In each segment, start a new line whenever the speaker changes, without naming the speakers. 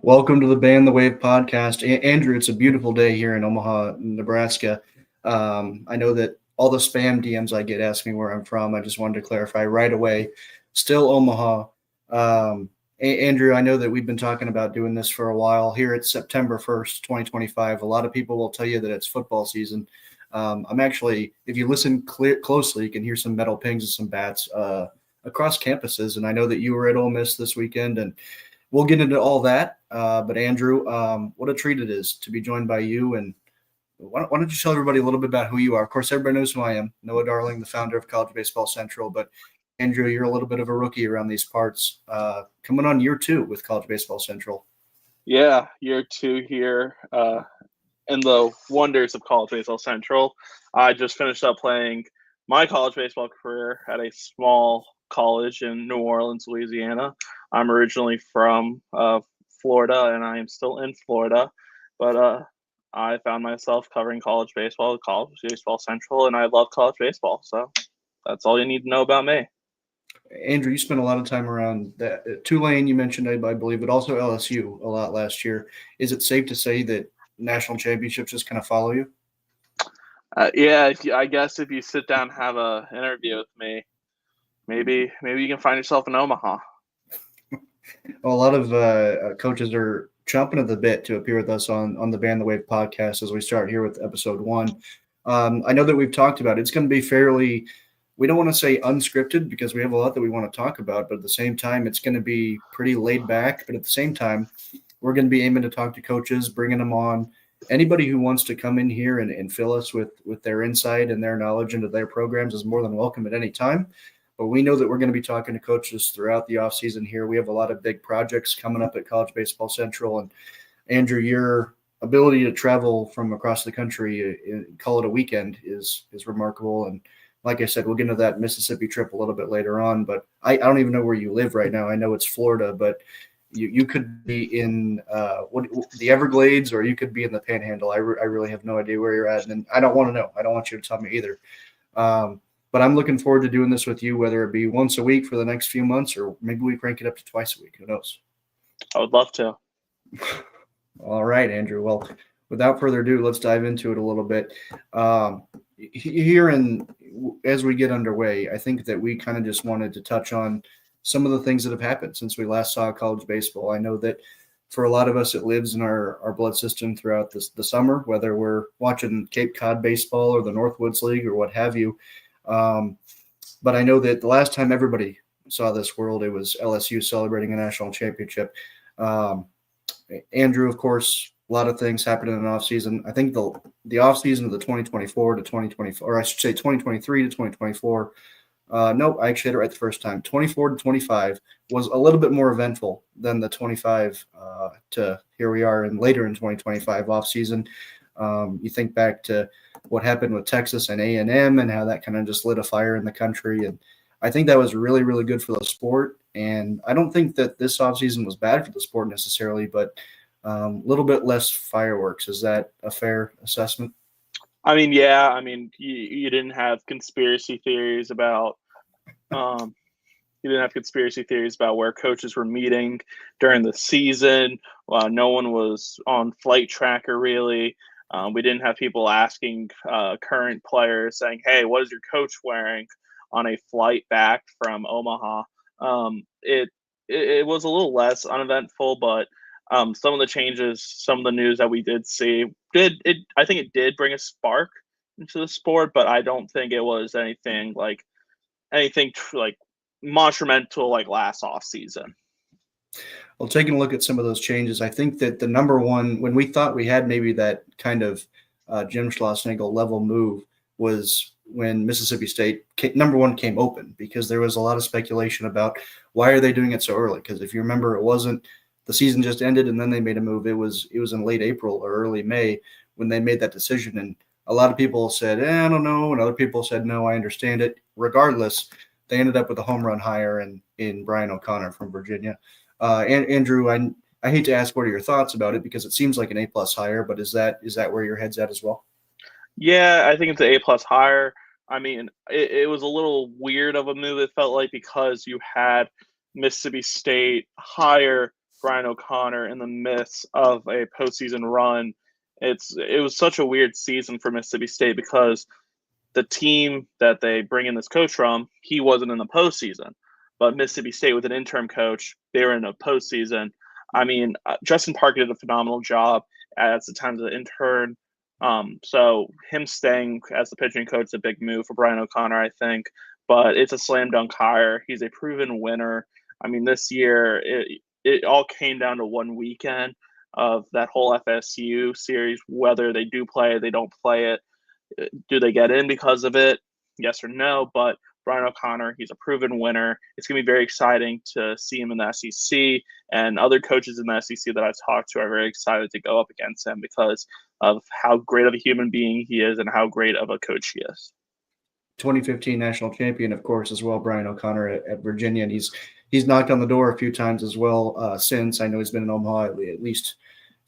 Welcome to the Ban the Wave podcast. Andrew, it's a beautiful day here in Omaha, Nebraska. I know that all the spam DMs I get ask me where I'm from. I just wanted to clarify right away. Still Omaha. Andrew, I know that we've been talking about doing this for a while. Here it's September 1st, 2025. A lot of people will tell you that it's football season. I'm actually, if you listen closely, you can hear some metal pings and some bats across campuses. And I know that you were at Ole Miss this weekend, and we'll get into all that. But Andrew, what a treat it is to be joined by you. And why don't you tell everybody a little bit about who you are? Of course, everybody knows who I am, Noah Darling, the founder of College Baseball Central. But Andrew, you're a little bit of a rookie around these parts, coming on year 2 with College Baseball Central.
Yeah, year 2 here in the wonders of College Baseball Central. I just finished up playing my college baseball career at a small college in New Orleans, Louisiana. I'm originally from Florida, and I am still in Florida, but I found myself covering college baseball at College Baseball Central, and I love college baseball, so that's all you need to know about me.
Andrew, you spent a lot of time around that Tulane. You mentioned, I believe, but also LSU a lot last year. Is it safe to say that national championships just kind of follow you?
Yeah, I guess if you sit down and have an interview with me, maybe you can find yourself in Omaha.
Well, a lot of coaches are chomping at the bit to appear with us on the Ban the Wave podcast as we start here with episode 1. I know that we've talked about it's going to be fairly, we don't want to say unscripted because we have a lot that we want to talk about, but at the same time, it's going to be pretty laid back. But at the same time, we're going to be aiming to talk to coaches, bringing them on. Anybody who wants to come in here and fill us with their insight and their knowledge into their programs is more than welcome at any time. But we know that we're going to be talking to coaches throughout the offseason here. We have a lot of big projects coming up at College Baseball Central. And Andrew, your ability to travel from across the country, call it a weekend, is remarkable. And like I said, we'll get into that Mississippi trip a little bit later on. But I don't even know where you live right now. I know it's Florida, but you could be in the Everglades, or you could be in the Panhandle. I really have no idea where you're at. And I don't want to know. I don't want you to tell me either. But I'm looking forward to doing this with you, whether it be once a week for the next few months, or maybe we crank it up to twice a week. Who knows?
I would love to.
All right, Andrew. Well, without further ado, let's dive into it a little bit. As we get underway, I think that we kind of just wanted to touch on some of the things that have happened since we last saw college baseball. I know that for a lot of us, it lives in our blood system throughout the summer, whether we're watching Cape Cod baseball or the Northwoods League or what have you. But I know that the last time everybody saw this world, it was LSU celebrating a national championship. Andrew, of course, a lot of things happened in an offseason. I think the offseason of the 2024 to 2024, or I should say 2023 to 2024. No, I actually had it right the first time. 24 to 25 was a little bit more eventful than the 25 to here we are and later in 2025 offseason. You think back to what happened with Texas and A&M and how that kind of just lit a fire in the country. And I think that was really, really good for the sport. And I don't think that this offseason was bad for the sport necessarily, but a little bit less fireworks. Is that a fair assessment?
I mean, yeah. I mean, you didn't have conspiracy theories about where coaches were meeting during the season. No one was on Flight Tracker really. We didn't have people asking current players saying, "Hey, what is your coach wearing?" on a flight back from Omaha. It was a little less uneventful, but some of the changes, some of the news that we did see, I think it did bring a spark into the sport, but I don't think it was anything monumental like last off season.
Well, taking a look at some of those changes, I think that the number one, when we thought we had maybe that kind of Jim Schlossnagle level move, was when Mississippi State number one came open, because there was a lot of speculation about why are they doing it so early. Because if you remember, it wasn't the season just ended and then they made a move. It was in late April or early May when they made that decision. And a lot of people said, I don't know. And other people said, no, I understand it. Regardless, they ended up with a home run hire in Brian O'Connor from Virginia. And Andrew, I hate to ask what are your thoughts about it, because it seems like an A+ hire, but is that where your head's at as well?
Yeah, I think it's an A+ hire. I mean, it was a little weird of a move, it felt like, because you had Mississippi State hire Brian O'Connor in the midst of a postseason run. It was such a weird season for Mississippi State because the team that they bring in this coach from, he wasn't in the postseason. But Mississippi State with an interim coach, they were in a postseason. I mean, Justin Parker did a phenomenal job at the time of the intern. So him staying as the pitching coach is a big move for Brian O'Connor, I think. But it's a slam dunk hire. He's a proven winner. I mean, this year it all came down to one weekend of that whole FSU series, whether they do play it, they don't play it. Do they get in because of it? Yes or no? But Brian O'Connor, he's a proven winner. It's going to be very exciting to see him in the SEC, and other coaches in the SEC that I've talked to are very excited to go up against him because of how great of a human being he is and how great of a coach he is.
2015 national champion, of course, as well, Brian O'Connor at Virginia, and he's knocked on the door a few times as well since. I know he's been in Omaha at least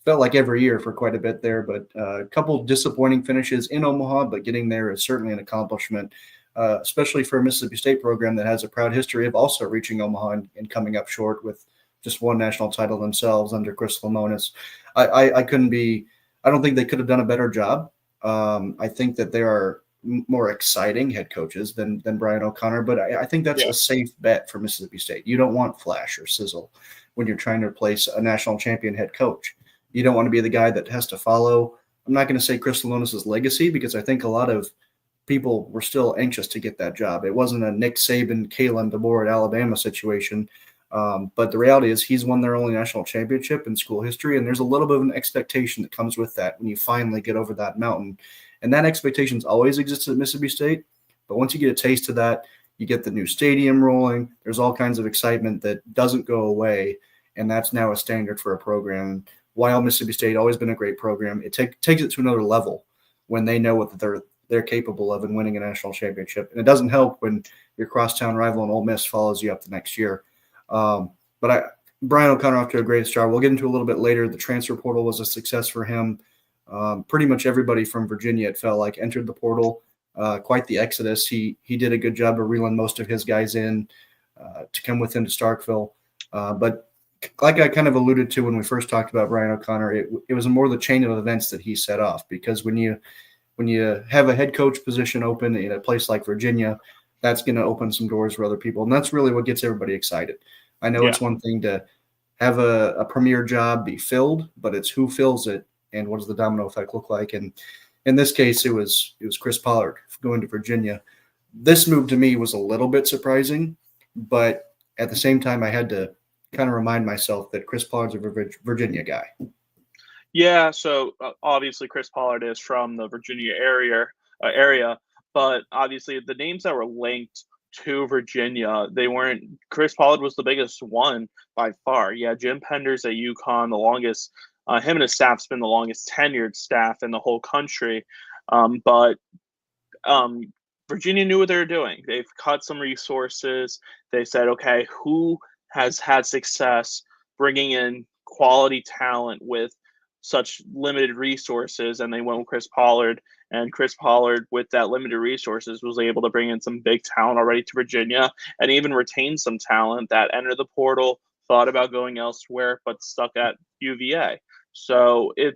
felt like every year for quite a bit there, but a couple disappointing finishes in Omaha, but getting there is certainly an accomplishment, especially for a Mississippi State program that has a proud history of also reaching Omaha and coming up short with just one national title themselves under Chris Lemonis. I don't think they could have done a better job. I think that they are more exciting head coaches than Brian O'Connor, but I think that's a safe bet for Mississippi State. You don't want flash or sizzle when you're trying to replace a national champion head coach. You don't want to be the guy that has to follow. I'm not going to say Chris Lemonis' legacy because I think a lot of people were still anxious to get that job. It wasn't a Nick Saban, Kalen DeBoer at Alabama situation. But the reality is he's won their only national championship in school history, and there's a little bit of an expectation that comes with that when you finally get over that mountain. And that expectation's always existed at Mississippi State. But once you get a taste of that, you get the new stadium rolling. There's all kinds of excitement that doesn't go away, and that's now a standard for a program. While Mississippi State always been a great program, it takes it to another level when they know what they're capable of in winning a national championship. And it doesn't help when your crosstown rival in Ole Miss follows you up the next year. Brian O'Connor off to a great start. We'll get into a little bit later. The transfer portal was a success for him. Pretty much everybody from Virginia, it felt like, entered the portal. Quite the exodus. He did a good job of reeling most of his guys in to come with him to Starkville. But like I kind of alluded to when we first talked about Brian O'Connor, it was more the chain of events that he set off, because when you have a head coach position open in a place like Virginia, that's going to open some doors for other people. And that's really what gets everybody excited. I know It's one thing to have a premier job be filled, but it's who fills it and what does the domino effect look like. And in this case, it was Chris Pollard going to Virginia. This move to me was a little bit surprising, but at the same time, I had to kind of remind myself that Chris Pollard's a Virginia guy.
Yeah, so obviously Chris Pollard is from the Virginia area, but obviously the names that were linked to Virginia, they weren't. Chris Pollard was the biggest one by far. Yeah, Jim Penders at UConn, the longest. Him and his staff's been the longest tenured staff in the whole country. But Virginia knew what they were doing. They've cut some resources. They said, okay, who has had success bringing in quality talent with such limited resources, and they went with Chris Pollard. And Chris Pollard, with that limited resources, was able to bring in some big talent already to Virginia, and even retain some talent that entered the portal, thought about going elsewhere, but stuck at UVA. So it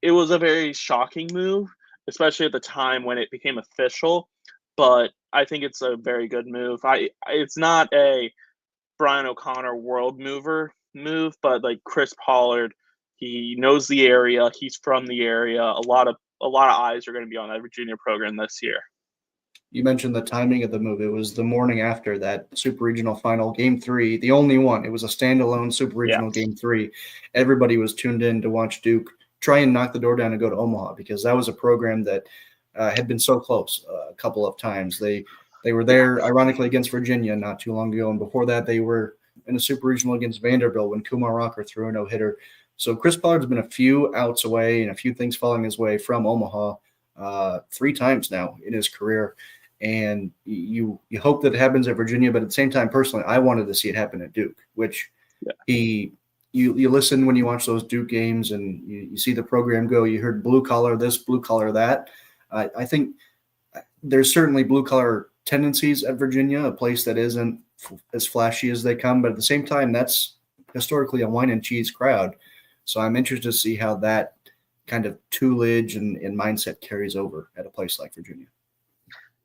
was a very shocking move, especially at the time when it became official. But I think it's a very good move. It's not a Brian O'Connor world mover move, but like Chris Pollard, he knows the area. He's from the area. A lot of eyes are going to be on that Virginia program this year.
You mentioned the timing of the move. It was the morning after that Super Regional final, Game 3, the only one. It was a standalone Super Regional Game 3. Everybody was tuned in to watch Duke try and knock the door down and go to Omaha, because that was a program that had been so close a couple of times. They were there, ironically, against Virginia not too long ago, and before that they were in a Super Regional against Vanderbilt when Kumar Rocker threw a no-hitter. So Chris Pollard's been a few outs away and a few things falling his way from Omaha 3 times now in his career. And you hope that it happens at Virginia, but at the same time, personally, I wanted to see it happen at Duke, which you listen when you watch those Duke games and you see the program go. You heard blue collar this, blue collar that. I think there's certainly blue collar tendencies at Virginia, a place that isn't as flashy as they come, but at the same time, that's historically a wine and cheese crowd. So I'm interested to see how that kind of tutelage and mindset carries over at a place like Virginia.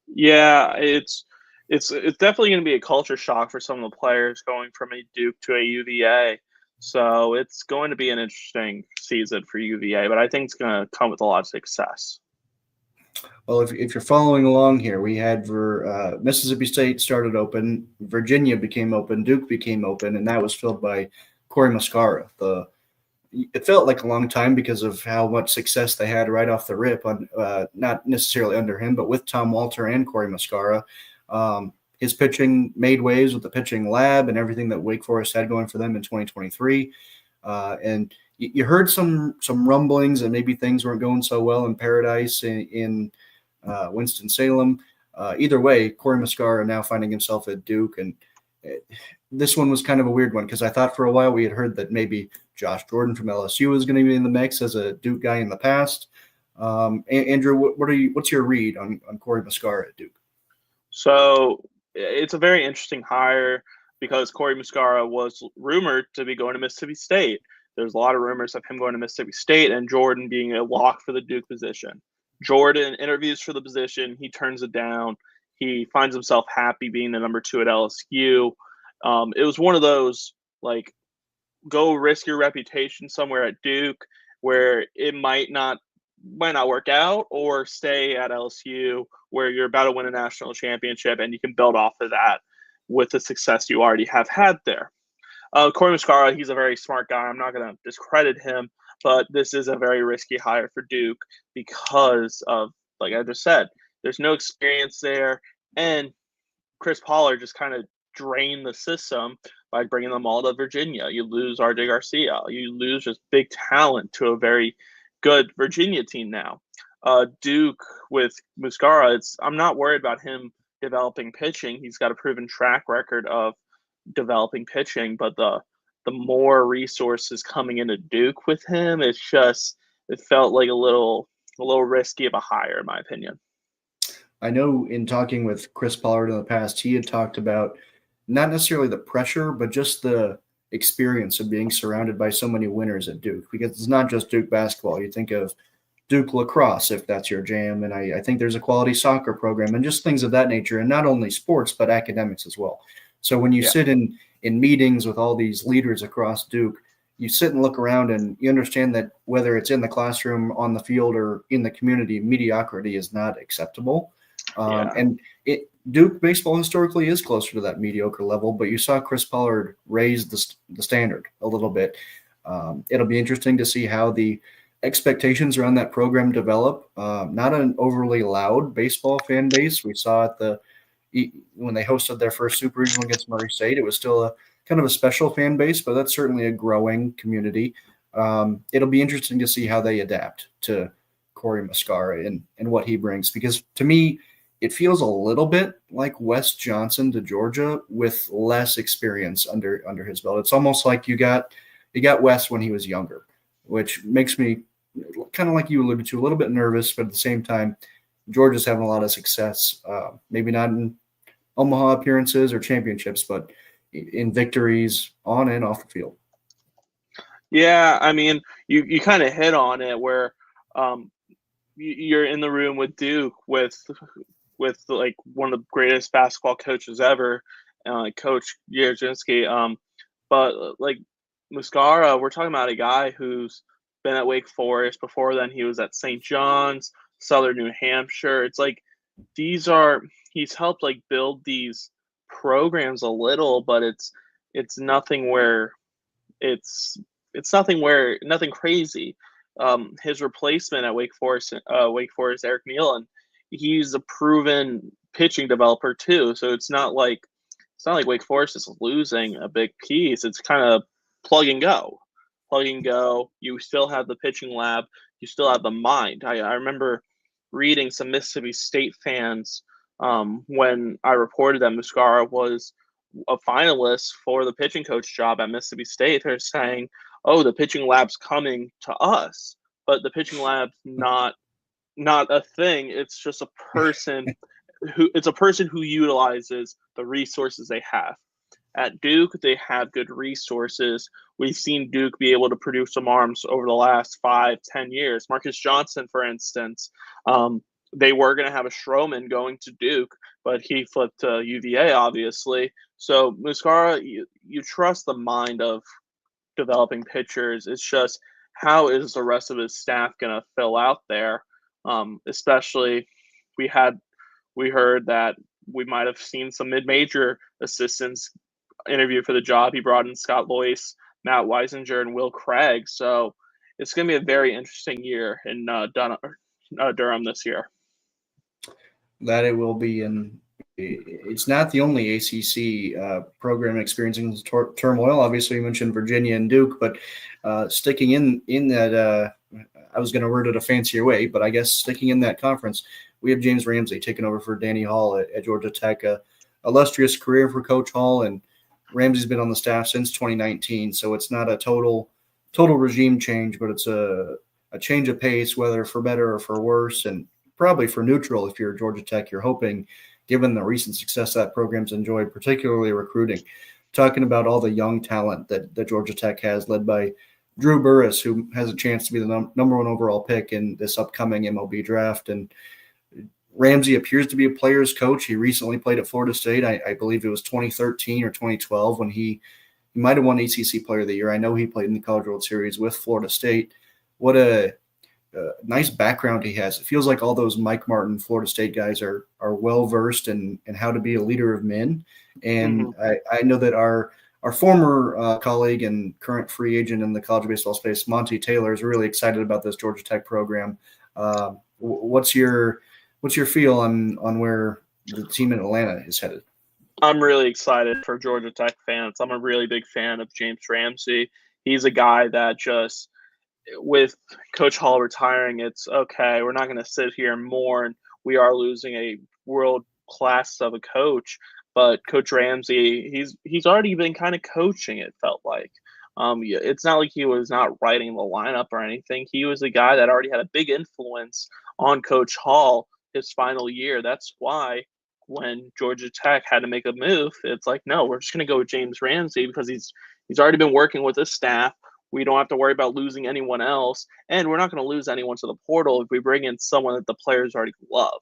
Yeah, it's definitely going to be a culture shock for some of the players going from a Duke to a UVA. So it's going to be an interesting season for UVA, but I think it's going to come with a lot of success.
Well, if you're following along here, we had Mississippi State started open, Virginia became open, Duke became open, and that was filled by Corey Muscara. It felt like a long time because of how much success they had right off the rip, on not necessarily under him, but with Tom Walter and Corey Muscara. His pitching made waves with the pitching lab and everything that Wake Forest had going for them in 2023. And you heard some rumblings and maybe things weren't going so well in Paradise in Winston-Salem. Either way, Corey Muscara now finding himself at Duke, and this one was kind of a weird one because I thought for a while we had heard that maybe Josh Jordan from LSU was going to be in the mix as a Duke guy in the past. Andrew, what's your read on Corey Muscara at Duke?
So it's a very interesting hire because Corey Muscara was rumored to be going to Mississippi State. There's a lot of rumors of him going to Mississippi State and Jordan being a lock for the Duke position. Jordan interviews for the position. He turns it down. He finds himself happy being the number 2 at LSU. It was one of those, like, go risk your reputation somewhere at Duke where it might not work out, or stay at LSU where you're about to win a national championship and you can build off of that with the success you already have had there. Corey Muscara, he's a very smart guy. I'm not going to discredit him, but this is a very risky hire for Duke because of, like I just said, there's no experience there, and Chris Pollard just kind of drained the system by bringing them all to Virginia. You lose RJ Garcia. You lose just big talent to a very good Virginia team now. Duke with Muscara, I'm not worried about him developing pitching. He's got a proven track record of developing pitching, but the more resources coming into Duke with him, it felt like a little risky of a hire, in my opinion.
I know in talking with Chris Pollard in the past, he had talked about not necessarily the pressure, but just the experience of being surrounded by so many winners at Duke, because it's not just Duke basketball. You think of Duke lacrosse, if that's your jam, and I think there's a quality soccer program and just things of that nature, and not only sports, but academics as well. So when you sit in meetings with all these leaders across Duke, you sit and look around and you understand that whether it's in the classroom, on the field, or in the community, mediocrity is not acceptable. And Duke baseball historically is closer to that mediocre level, but you saw Chris Pollard raise the standard a little bit. It'll be interesting to see how the expectations around that program develop. Not an overly loud baseball fan base. We saw at when they hosted their first Super Regional against Murray State, it was still a kind of a special fan base, but that's certainly a growing community. It'll be interesting to see how they adapt to Corey Muscara and what he brings, because to me, it feels a little bit like Wes Johnson to Georgia with less experience under his belt. It's almost like you got Wes when he was younger, which makes me kind of, like you alluded to, a little bit nervous, but at the same time, Georgia's having a lot of success, maybe not in Omaha appearances or championships, but in victories on and off the field.
Yeah, I mean, you kind of hit on it where you're in the room with Duke with like one of the greatest basketball coaches ever, Coach Yerdzinski. But like Muscara, we're talking about a guy who's been at Wake Forest. Before then, he was at St. John's, Southern New Hampshire. It's like he's helped like build these programs a little, but it's nothing where nothing crazy. His replacement at Wake Forest, Eric Nealon, he's a proven pitching developer too. So it's not like Wake Forest is losing a big piece. It's kind of plug and go. You still have the pitching lab. You still have the mind. I remember reading some Mississippi State fans when I reported that Muscara was a finalist for the pitching coach job at Mississippi State. They're saying, "Oh, the pitching lab's coming to us," but the pitching lab's not a thing. It's just a person who utilizes the resources they have. At Duke, they have good resources. We've seen Duke be able to produce some arms over the last 5-10 years. Marcus Johnson, for instance, they were going to have a Stroman going to Duke, but he flipped to UVA, obviously. So Muscara, you trust the mind of developing pitchers. It's just how is the rest of his staff going to fill out there? Especially, we heard that we might have seen some mid-major assistants interview for the job. He brought in Scott Loyce, Matt Weisinger, and Will Craig. So it's going to be a very interesting year in Durham this year.
That it will be, and it's not the only ACC program experiencing turmoil. Obviously, you mentioned Virginia and Duke, but sticking in that, I was going to word it a fancier way, but I guess sticking in that conference, we have James Ramsey taking over for Danny Hall at Georgia Tech. Illustrious career for Coach Hall, and Ramsey's been on the staff since 2019, so it's not a total regime change, but it's a change of pace, whether for better or for worse, and probably for neutral if you're Georgia Tech. You're hoping, given the recent success that program's enjoyed, particularly recruiting, talking about all the young talent that Georgia Tech has, led by Drew Burress, who has a chance to be the number one overall pick in this upcoming MLB draft. And Ramsey appears to be a player's coach. He recently played at Florida State. I believe it was 2013 or 2012 when he might have won ACC Player of the Year. I know he played in the College World Series with Florida State. What a nice background he has. It feels like all those Mike Martin Florida State guys are well-versed in how to be a leader of men. And I know that our former colleague and current free agent in the college baseball space, Monty Taylor, is really excited about this Georgia Tech program. What's your feel on where the team in Atlanta is headed?
I'm really excited for Georgia Tech fans. I'm a really big fan of James Ramsey. He's a guy that just, with Coach Hall retiring, it's okay, we're not going to sit here and mourn. We are losing a world class of a coach, but Coach Ramsey, he's already been kind of coaching, it felt like. It's not like he was not writing the lineup or anything. He was a guy that already had a big influence on Coach Hall his final year. That's why when Georgia Tech had to make a move, it's like, no, we're just going to go with James Ramsey because he's already been working with his staff. We don't have to worry about losing anyone else, and we're not going to lose anyone to the portal if we bring in someone that the players already love.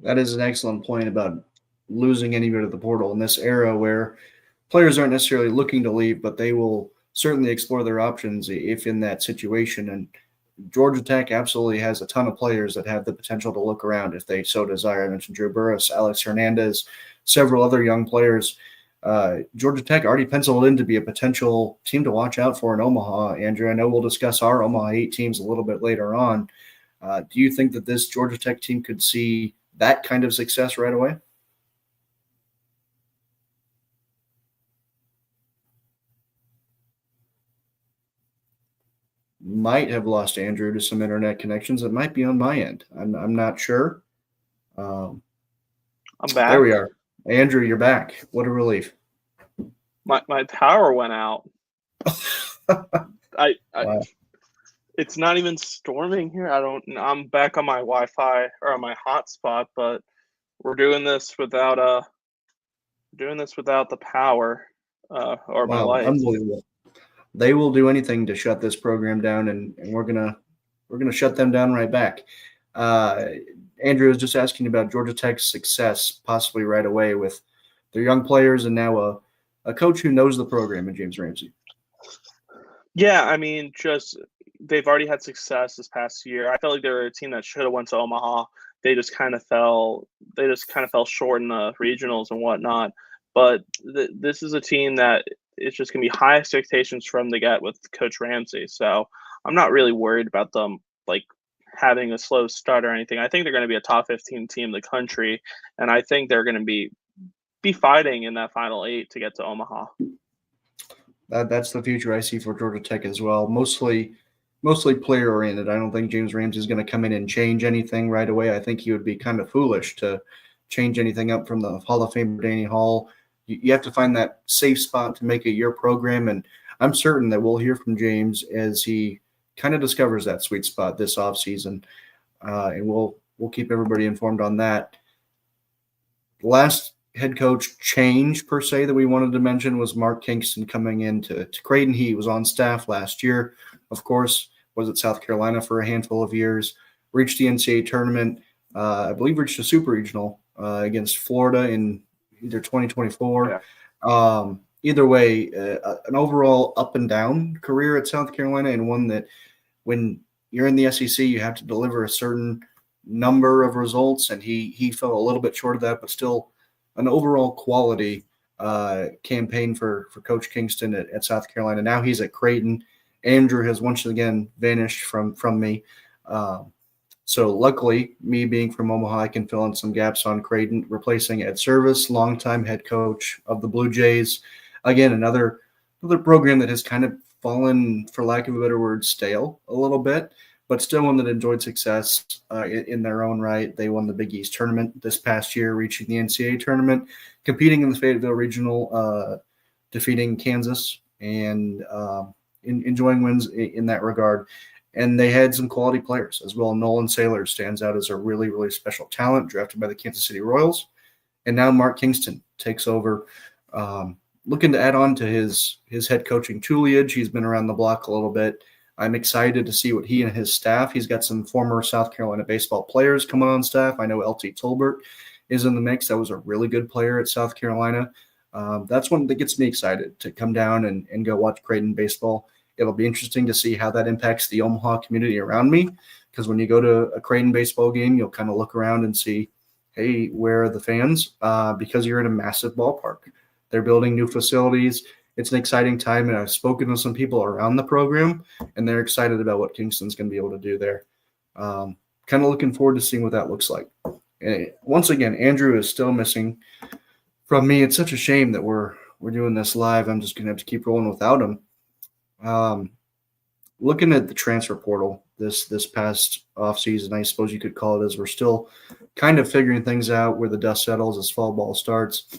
That is an excellent point about losing anybody to the portal in this era where players aren't necessarily looking to leave, but they will certainly explore their options if in that situation. And Georgia Tech absolutely has a ton of players that have the potential to look around if they so desire. I mentioned Drew Burress, Alex Hernandez, several other young players. Georgia Tech already penciled in to be a potential team to watch out for in Omaha. Andrew, I know we'll discuss our Omaha 8 teams a little bit later on. Do you think that this Georgia Tech team could see that kind of success right away? Might have lost Andrew to some internet connections. It might be on my end. I'm not sure.
I'm back.
There we are. Andrew, you're back. What a relief.
My power went out.
Wow.
It's not even storming here. I'm back on my Wi-Fi or on my hotspot, but we're doing this without the power or my lights.
Unbelievable. They will do anything to shut this program down, and we're gonna shut them down right back. Andrew was just asking about Georgia Tech's success, possibly right away with their young players, and now a coach who knows the program in James Ramsey.
Yeah, I mean, just they've already had success this past year. I felt like they were a team that should have went to Omaha. They just kind of fell short in the regionals and whatnot. But this is a team that it's just going to be high expectations from the get with Coach Ramsey. So I'm not really worried about them like having a slow start or anything. I think they're going to be a top 15 team in the country, and I think they're going to be fighting in that final 8 to get to Omaha.
That's the future I see for Georgia Tech as well. Mostly player oriented. I don't think James Ramsey is going to come in and change anything right away. I think he would be kind of foolish to change anything up from the Hall of Famer Danny Hall. You have to find that safe spot to make it your program, and I'm certain that we'll hear from James as he kind of discovers that sweet spot this offseason, and we'll keep everybody informed on that. Last head coach change per se that we wanted to mention was Mark Kingston coming into Creighton. He was on staff last year, of course, was at South Carolina for a handful of years, reached the NCAA tournament, I believe reached a super regional against Florida in either 2024.
Yeah.
Either way, an overall up and down career at South Carolina, and one that when you're in the SEC, you have to deliver a certain number of results, and he fell a little bit short of that, but still an overall quality campaign for Coach Kingston at South Carolina. Now he's at Creighton. Andrew has once again vanished from me. So luckily, me being from Omaha, I can fill in some gaps on Creighton, replacing Ed Service, longtime head coach of the Blue Jays. Again, another program that has kind of fallen, for lack of a better word, stale a little bit, but still one that enjoyed success in their own right. They won the Big East tournament this past year, reaching the NCAA tournament, competing in the Fayetteville Regional, defeating Kansas, and enjoying wins in that regard. And they had some quality players as well. Nolan Saylor stands out as a really, really special talent, drafted by the Kansas City Royals. And now Mark Kingston takes over, looking to add on to his head coaching tutelage. He's been around the block a little bit. I'm excited to see what he and his staff. He's got some former South Carolina baseball players coming on staff. I know LT Tolbert is in the mix. That was a really good player at South Carolina. That's one that gets me excited to come down and go watch Creighton baseball. It'll be interesting to see how that impacts the Omaha community around me, because when you go to a Creighton baseball game, you'll kind of look around and see, hey, where are the fans? Because you're in a massive ballpark. They're building new facilities. It's an exciting time, and I've spoken to some people around the program, and they're excited about what Kingston's going to be able to do there. Kind of looking forward to seeing what that looks like. And once again, Andrew is still missing from me. It's such a shame that we're doing this live. I'm just going to have to keep rolling without him. Looking at the transfer portal this past offseason, I suppose you could call it, as we're still kind of figuring things out where the dust settles as fall ball starts.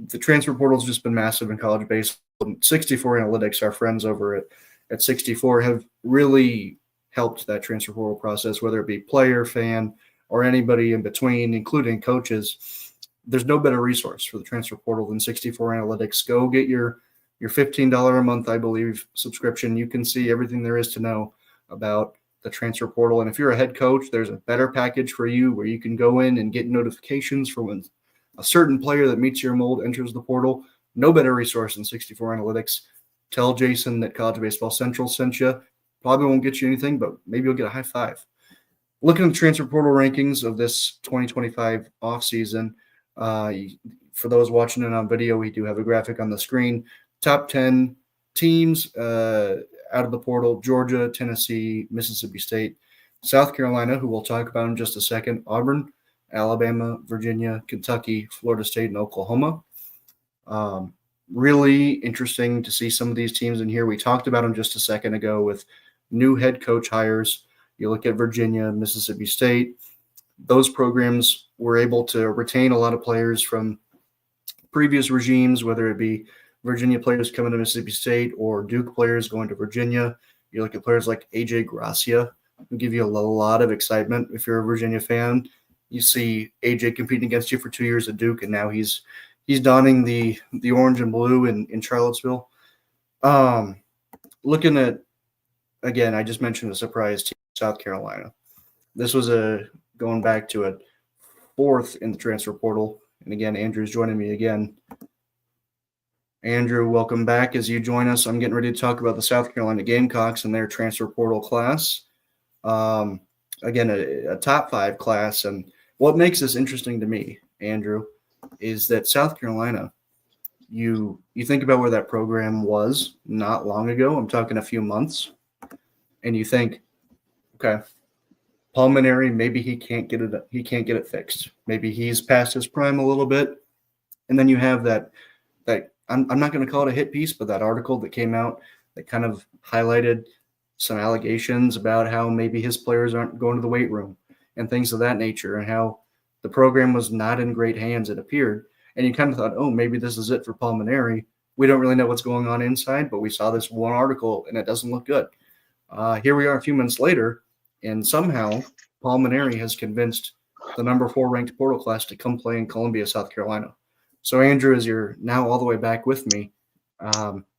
The transfer portal's just been massive in college baseball. 64 Analytics, our friends over at 64, have really helped that transfer portal process, whether it be player, fan, or anybody in between, including coaches. There's no better resource for the transfer portal than 64 Analytics. Go get your $15 a month, I believe, subscription. You can see everything there is to know about the transfer portal. And if you're a head coach, there's a better package for you where you can go in and get notifications for when a certain player that meets your mold enters the portal. No better resource than 64 Analytics. Tell Jason that College Baseball Central sent you. Probably won't get you anything, but maybe you'll get a high five. Looking at the transfer portal rankings of this 2025 offseason, for those watching it on video, we do have a graphic on the screen. Top 10 teams out of the portal: Georgia, Tennessee, Mississippi State, South Carolina, who we'll talk about in just a second, Auburn, Alabama, Virginia, Kentucky, Florida State, and Oklahoma. Really interesting to see some of these teams in here. We talked about them just a second ago with new head coach hires. You look at Virginia, Mississippi State. Those programs were able to retain a lot of players from previous regimes, whether it be Virginia players coming to Mississippi State or Duke players going to Virginia. You look at players like AJ Gracia, who give you a lot of excitement if you're a Virginia fan. You see AJ competing against you for 2 years at Duke, and now he's donning the orange and blue in Charlottesville. Looking at, again, I just mentioned a surprise team, South Carolina. This was going back to a fourth in the transfer portal. And again, Andrew's joining me again. Andrew, welcome back as you join us. I'm getting ready to talk about the South Carolina Gamecocks and their transfer portal class. Again, a top 5 class. And what makes this interesting to me, Andrew, is that South Carolina, you think about where that program was not long ago. I'm talking a few months. And you think, okay, Paul Mainieri, maybe he can't get it fixed. Maybe he's past his prime a little bit. And then you have that I'm not going to call it a hit piece, but that article that came out that kind of highlighted some allegations about how maybe his players aren't going to the weight room and things of that nature, and how the program was not in great hands, it appeared. And you kind of thought, oh, maybe this is it for Paul Mainieri. We don't really know what's going on inside, but we saw this one article and it doesn't look good. Here we are a few months later, and somehow Paul Mainieri has convinced the number 4 ranked portal class to come play in Columbia, South Carolina. So, Andrew, as you're now all the way back with me,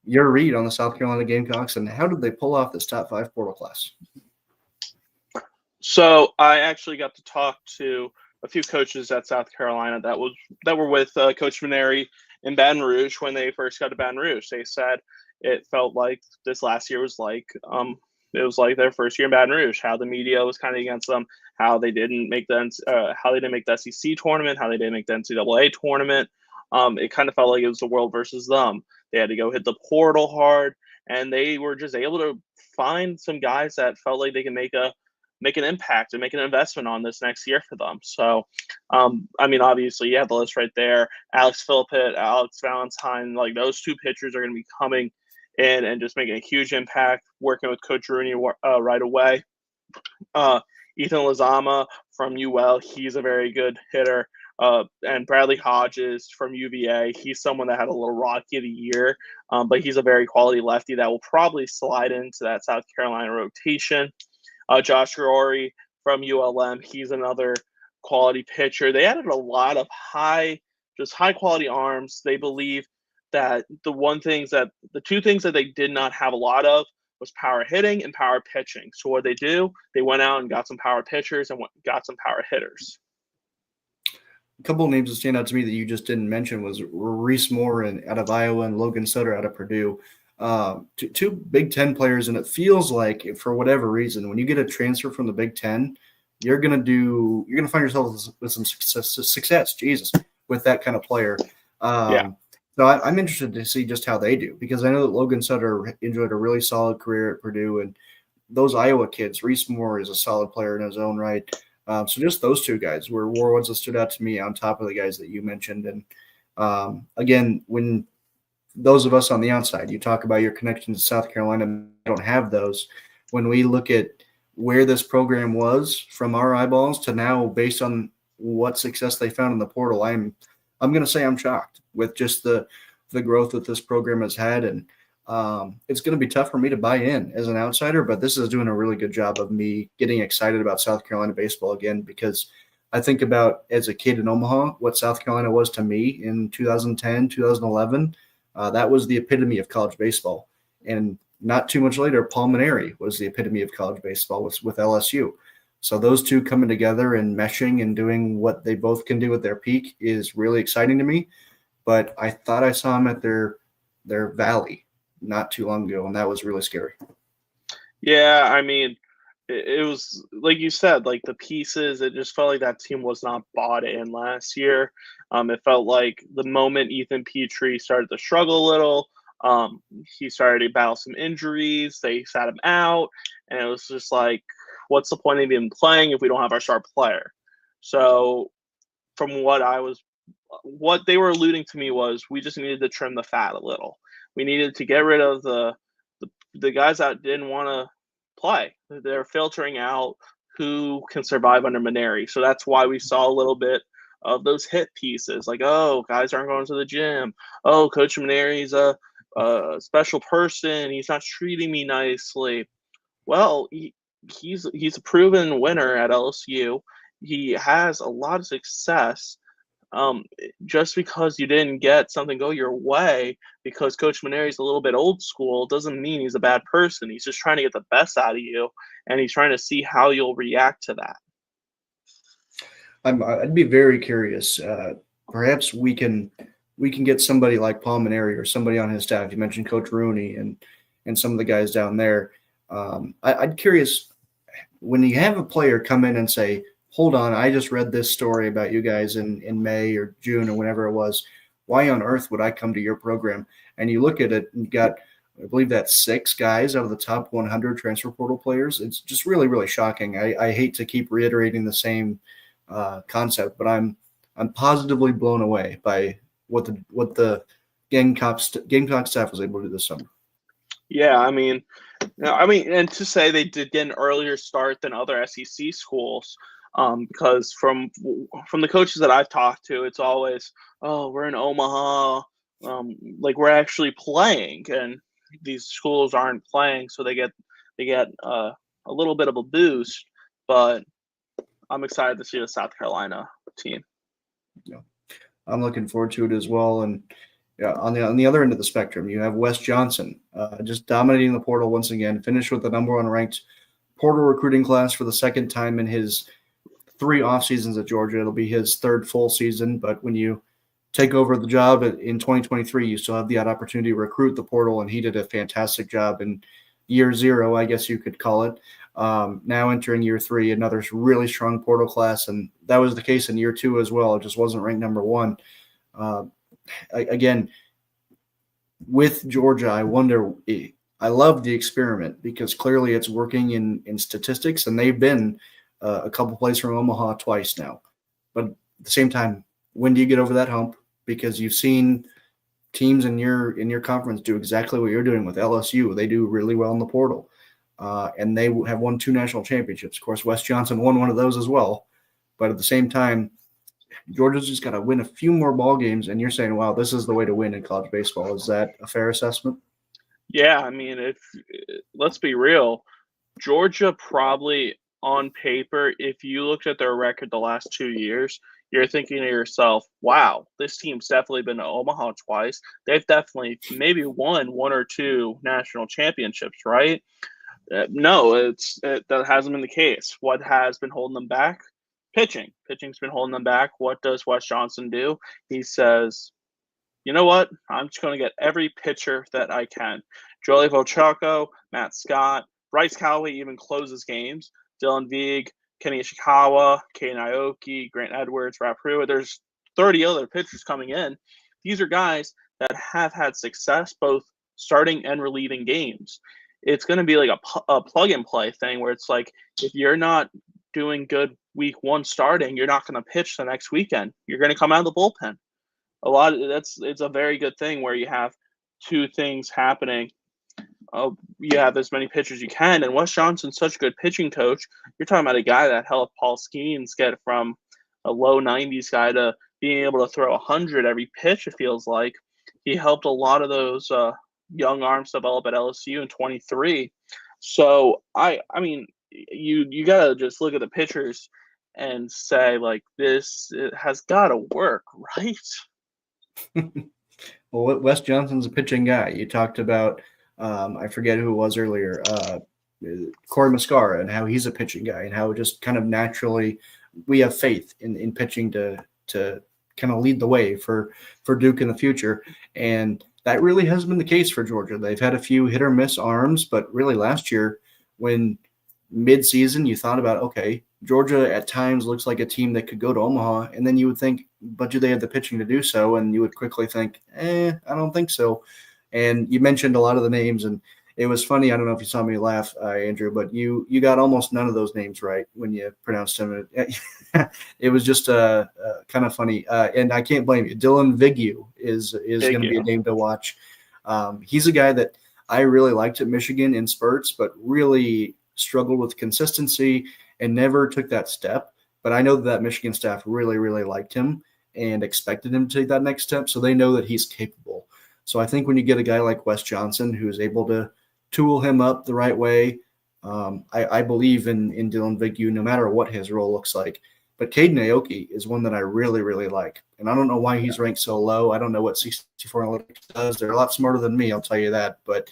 your read on the South Carolina Gamecocks and how did they pull off this top 5 portal class?
So I actually got to talk to a few coaches at South Carolina that were with Coach Mainieri in Baton Rouge when they first got to Baton Rouge. They said it felt like this last year was like it was like their first year in Baton Rouge. How the media was kind of against them, how they didn't make the SEC tournament, how they didn't make the NCAA tournament. It kind of felt like it was the world versus them. They had to go hit the portal hard, and they were just able to find some guys that felt like they can make an impact and make an investment on this next year for them. So, I mean, obviously, you have the list right there. Alex Philippott, Alex Valentine, like those two pitchers are going to be coming in and just making a huge impact, working with Coach Rooney right away. Ethan Lozama from UL, he's a very good hitter. And Bradley Hodges from UVA, he's someone that had a little rocky of the year, but he's a very quality lefty that will probably slide into that South Carolina rotation. Josh Rory from ULM, he's another quality pitcher. They added a lot of high quality arms. They believe that the two things that they did not have a lot of was power hitting and power pitching. So what they went out and got some power pitchers and got some power hitters.
A couple of names that stand out to me that you just didn't mention was Reese Moore out of Iowa and Logan Sutter out of Purdue. Two Big Ten players, and it feels like for whatever reason, when you get a transfer from the Big Ten, you're gonna find yourself with some success. Jesus, with that kind of player. So I'm interested to see just how they do because I know that Logan Sutter enjoyed a really solid career at Purdue, and those Iowa kids, Reese Moore is a solid player in his own right. So just those two guys were ones that stood out to me on top of the guys that you mentioned. And again, when those of us on the outside, you talk about your connection to South Carolina, don't have those. When we look at where this program was from our eyeballs to now, based on what success they found in the portal, I'm going to say I'm shocked with just the growth that this program has had. And it's going to be tough for me to buy in as an outsider, but this is doing a really good job of me getting excited about South Carolina baseball again, because I think about as a kid in Omaha, what South Carolina was to me in 2010, 2011. That was the epitome of college baseball. And not too much later, Paul Mainieri was the epitome of college baseball with LSU. So those two coming together and meshing and doing what they both can do at their peak is really exciting to me. But I thought I saw them at their valley not too long ago, and that was really scary.
Yeah, I mean, it was like you said, like the pieces, it just felt like that team was not bought in last year. It felt like the moment Ethan Petrie started to struggle a little, he started to battle some injuries. They sat him out, and it was just like, what's the point of even playing if we don't have our star player? So from what they were alluding to me was we just needed to trim the fat a little. We needed to get rid of the guys that didn't want to play. They're filtering out who can survive under Mainieri. So that's why we saw a little bit of those hit pieces, like, oh, guys aren't going to the gym. Oh, Coach Mainieri's a special person. He's not treating me nicely. Well, he's a proven winner at LSU. He has a lot of success. Just because you didn't get something go your way because Coach Mainieri's a little bit old school doesn't mean he's a bad person. He's just trying to get the best out of you, and he's trying to see how you'll react to that.
I'd be very curious. Perhaps we can get somebody like Paul Mainieri or somebody on his staff. You mentioned Coach Rooney and some of the guys down there. I'd curious when you have a player come in and say, hold on, I just read this story about you guys in May or June or whenever it was. Why on earth would I come to your program? And you look at it and you got, I believe that's 6 guys out of the top 100 transfer portal players. It's just really, really shocking. I hate to keep reiterating the same concept, but I'm positively blown away by what the Gamecock staff was able to do this summer.
Yeah, I mean, and to say they did get an earlier start than other SEC schools, because from the coaches that I've talked to, it's always, oh, we're in Omaha, like we're actually playing, and these schools aren't playing, so they get a little bit of a boost. But I'm excited to see the South Carolina team.
Yeah, I'm looking forward to it as well. And yeah, on the other end of the spectrum, you have Wes Johnson, just dominating the portal once again. Finished with the number one ranked portal recruiting class for the second time in his 3 off seasons at Georgia. It'll be his 3rd full season. But when you take over the job in 2023, you still have the opportunity to recruit the portal, and he did a fantastic job in year 0, I guess you could call it. Now entering year 3, another really strong portal class, and that was the case in year 2 as well. It just wasn't ranked number 1. Again, with Georgia, I wonder. I love the experiment because clearly it's working in statistics, and they've been a couple plays from Omaha twice now. But at the same time, when do you get over that hump? Because you've seen teams in your conference do exactly what you're doing with LSU. They do really well in the portal, and they have won 2 national championships. Of course, Wes Johnson won one of those as well. But at the same time, Georgia's just got to win a few more ball games, and you're saying, wow, this is the way to win in college baseball. Is that a fair assessment?
Yeah, I mean, let's be real, Georgia probably on paper, if you looked at their record the last 2 years, you're thinking to yourself, wow, this team's definitely been to Omaha twice. They've definitely maybe won 1 or 2 national championships, right? No, that hasn't been the case. What has been holding them back? Pitching. Pitching's been holding them back. What does Wes Johnson do? He says, you know what? I'm just going to get every pitcher that I can. Joey Votchaco, Matt Scott, Bryce Callaway even closes games. Dylan Veig, Kenny Ishikawa, Kei Naoki, Grant Edwards, Rap Pruitt. There's 30 other pitchers coming in. These are guys that have had success both starting and relieving games. It's going to be like a plug-and-play thing where it's like if you're not doing good week 1 starting, you're not going to pitch the next weekend. You're going to come out of the bullpen. It's a very good thing where you have 2 things happening. You have as many pitchers you can, and Wes Johnson's such a good pitching coach. You're talking about a guy that helped Paul Skeens get from a low 90s guy to being able to throw 100 every pitch, it feels like. He helped a lot of those young arms develop at LSU in 23. So, I mean, you got to just look at the pitchers and say, like, this has got to work, right?
Well, Wes Johnson's a pitching guy. You talked about, I forget who it was earlier, Corey Muscara, and how he's a pitching guy, and how just kind of naturally we have faith in pitching to kind of lead the way for Duke in the future. And that really has been the case for Georgia. They've had a few hit or miss arms, but really last year when mid-season you thought about, okay, Georgia at times looks like a team that could go to Omaha, and then you would think, but do they have the pitching to do so? And you would quickly think, I don't think so. And you mentioned a lot of the names, and it was funny. I don't know if you saw me laugh, Andrew, but you got almost none of those names right when you pronounced them. It was just kind of funny, and I can't blame you. Dylan Vigil is going to be a name to watch. He's a guy that I really liked at Michigan in spurts, but really struggled with consistency and never took that step. But I know that Michigan staff really, really liked him and expected him to take that next step, so they know that he's capable. So I think when you get a guy like Wes Johnson who is able to tool him up the right way, I believe in Dylan Vigil no matter what his role looks like. But Caden Aoki is one that I really, really like. And I don't know why he's ranked so low. I don't know what 64 Analytics does. They're a lot smarter than me, I'll tell you that. But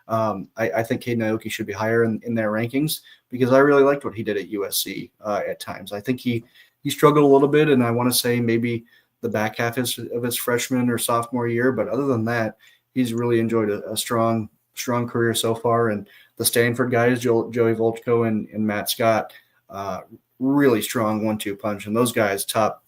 I think Caden Aoki should be higher in their rankings because I really liked what he did at USC at times. I think he struggled a little bit, and I want to say maybe the back half of his freshman or sophomore year. But other than that, he's really enjoyed a strong career so far. And the Stanford guys, Joey Volchko and Matt Scott, really strong 1-2 punch. And those guys, top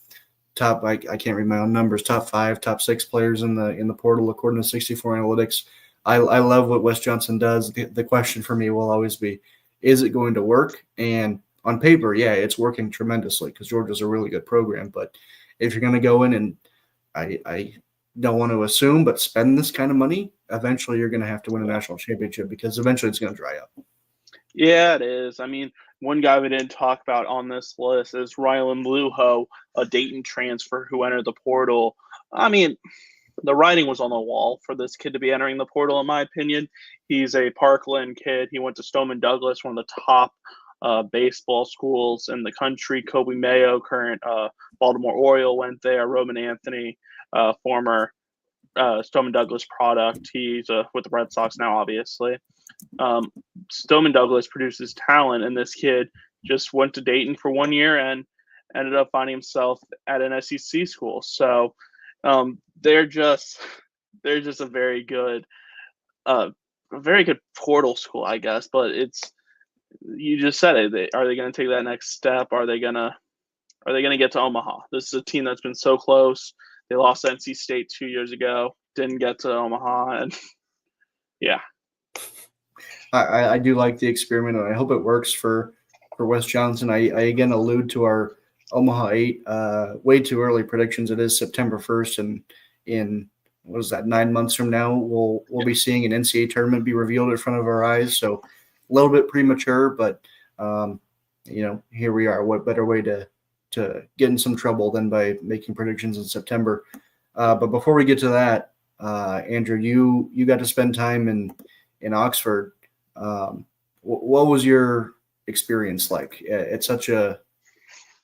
I can't read my own numbers, top 5, top 6 players in the portal according to 64 Analytics. I love what Wes Johnson does. The question for me will always be, is it going to work? And on paper, yeah, it's working tremendously because Georgia's a really good program. But if you're going to go in and I don't want to assume, but spend this kind of money, eventually you're going to have to win a national championship because eventually it's going to dry up.
Yeah, it is. I mean, one guy we didn't talk about on this list is Rylan Luho, a Dayton transfer who entered the portal. I mean, the writing was on the wall for this kid to be entering the portal, in my opinion. He's a Parkland kid. He went to Stoneman Douglas, one of the top baseball schools in the country. Kobe Mayo, current Baltimore Oriole, went there. Roman Anthony, former Stoneman Douglas product. He's with the Red Sox now, obviously. Stoneman Douglas produces talent, and this kid just went to Dayton for 1 year and ended up finding himself at an SEC school. So they're just a very good portal school, I guess. But you just said it. Are they going to take that next step? Are they going to get to Omaha? This is a team that's been so close. They lost to NC State 2 years ago. Didn't get to Omaha, and yeah.
I do like the experiment, and I hope it works for Wes Johnson. I again allude to our Omaha 8 way too early predictions. It is September 1st, and in what is that, 9 months from now, we'll be seeing an NCAA tournament be revealed in front of our eyes. So a little bit premature, but here we are. What better way to get in some trouble than by making predictions in September? But before we get to that, Andrew, you got to spend time in Oxford. What was your experience like at such a,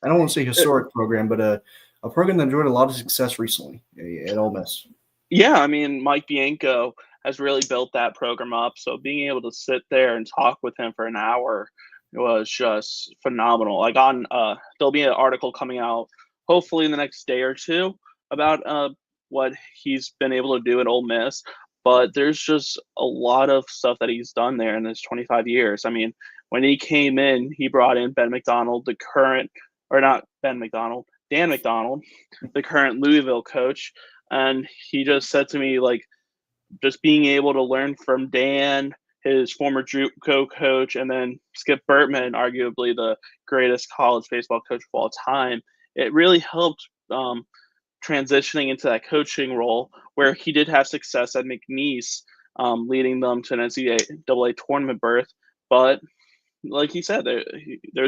I don't want to say historic program, but a program that enjoyed a lot of success recently at Ole Miss?
Yeah, I mean, Mike Bianco has really built that program up. So being able to sit there and talk with him for an hour was just phenomenal. Like there'll be an article coming out hopefully in the next day or two about what he's been able to do at Ole Miss. But there's just a lot of stuff that he's done there in his 25 years. I mean, when he came in, he brought in Dan McDonald, the current Louisville coach. And he just said to me, like, just being able to learn from Dan, his former JUCO coach, and then Skip Bertman, arguably the greatest college baseball coach of all time, it really helped transitioning into that coaching role, where he did have success at McNeese, leading them to an NCAA tournament berth. But like he said, there's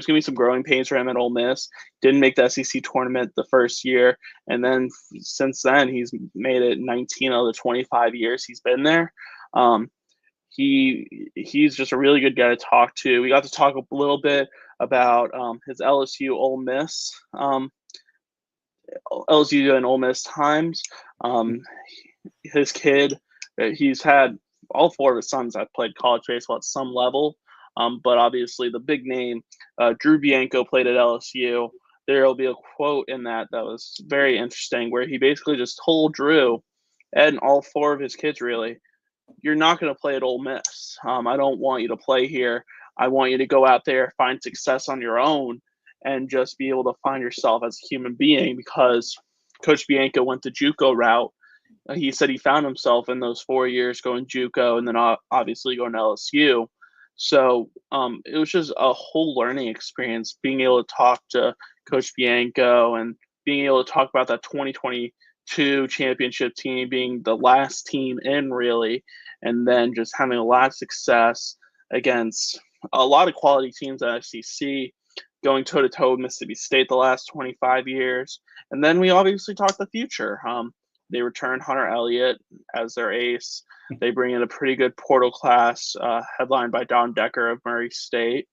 going to be some growing pains for him at Ole Miss. Didn't make the SEC tournament the first year, and then since then he's made it 19 out of the 25 years he's been there. He's just a really good guy to talk to. We got to talk a little bit about his LSU Ole Miss, LSU and Ole Miss times. His kid, he's had all four of his sons have played college baseball at some level. But obviously the big name, Drew Bianco, played at LSU. There will be a quote in that was very interesting, where he basically just told Drew and all four of his kids, really, you're not going to play at Ole Miss. I don't want you to play here. I want you to go out there, find success on your own, and just be able to find yourself as a human being, because Coach Bianco went the JUCO route. He said he found himself in those 4 years going JUCO and then obviously going to LSU. So it was just a whole learning experience, being able to talk to Coach Bianco and being able to talk about that 2022 championship team being the last team in, really, and then just having a lot of success against a lot of quality teams at SEC, going toe-to-toe with Mississippi State the last 25 years. And then we obviously talked the future. They return Hunter Elliott as their ace. They bring in a pretty good portal class, headlined by Don Decker of Murray State.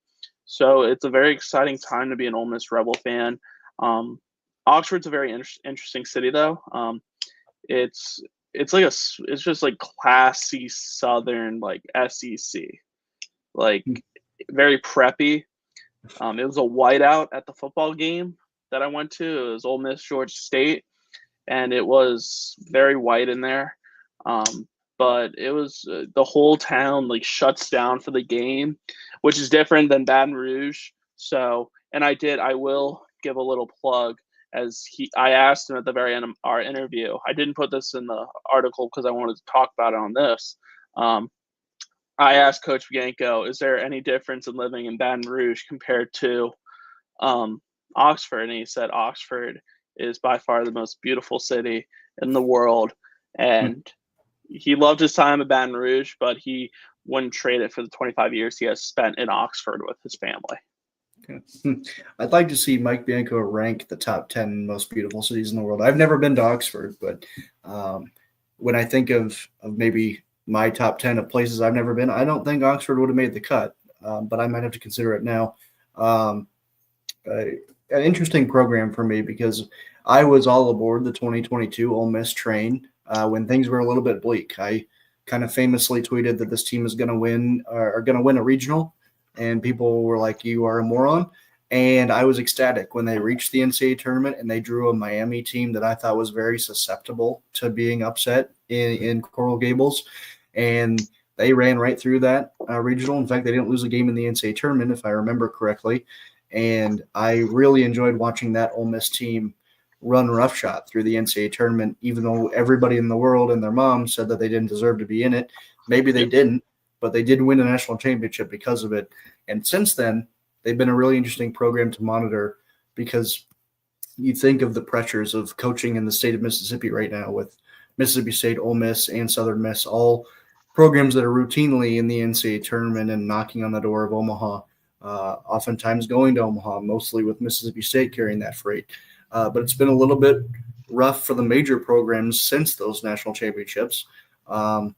So it's a very exciting time to be an Ole Miss Rebel fan. Oxford's a very interesting city, though. It's just like classy Southern, like SEC, like very preppy. It was a whiteout at the football game that I went to. It was Ole Miss Georgia State, and it was very white in there. But it was the whole town like shuts down for the game, which is different than Baton Rouge. So, and I will give a little plug, I asked him at the very end of our interview. I didn't put this in the article because I wanted to talk about it on this. I asked Coach Bianco, is there any difference in living in Baton Rouge compared to Oxford? And he said Oxford is by far the most beautiful city in the world. And he loved his time at Baton Rouge, but he wouldn't trade it for the 25 years he has spent in Oxford with his family.
Okay. I'd like to see Mike Bianco rank the top 10 most beautiful cities in the world. I've never been to Oxford, but when I think of maybe my top 10 of places I've never been, I don't think Oxford would have made the cut, but I might have to consider it now. Um, an interesting program for me because I was all aboard the 2022 Ole Miss train when things were a little bit bleak. I kind of famously tweeted that this team is going to win are going to win a regional, and people were like, "You are a moron." And I was ecstatic when they reached the NCAA tournament and they drew a Miami team that I thought was very susceptible to being upset in Coral Gables, and they ran right through that regional. In fact, they didn't lose a game in the NCAA tournament, if I remember correctly. And I really enjoyed watching that Ole Miss team run roughshod through the NCAA tournament, even though everybody in the world and their mom said that they didn't deserve to be in it. Maybe they didn't, but they did win a national championship because of it. And since then, they've been a really interesting program to monitor because you think of the pressures of coaching in the state of Mississippi right now with Mississippi State, Ole Miss, and Southern Miss, all programs that are routinely in the NCAA tournament and knocking on the door of Omaha, oftentimes going to Omaha, mostly with Mississippi State carrying that freight. But it's been a little bit rough for the major programs since those national championships. And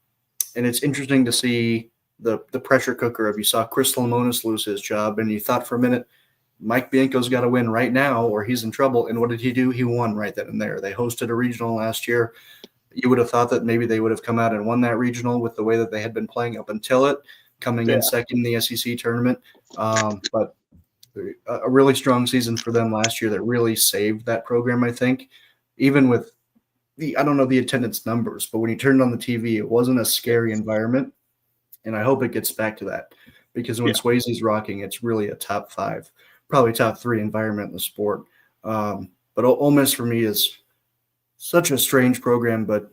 it's interesting to see the pressure cooker of you saw Chris Lemonis lose his job, and you thought for a minute, Mike Bianco's got to win right now or he's in trouble. And what did he do? He won right then and there. They hosted a regional last year. You would have thought that maybe they would have come out and won that regional with the way that they had been playing up until it, coming in second in the SEC tournament. But a really strong season for them last year that really saved that program, I think. Even with I don't know the attendance numbers, but when you turned on the TV, it wasn't a scary environment. And I hope it gets back to that because when Swayze's rocking, it's really a top 5, probably top 3 environment in the sport. But Ole Miss for me is such a strange program, but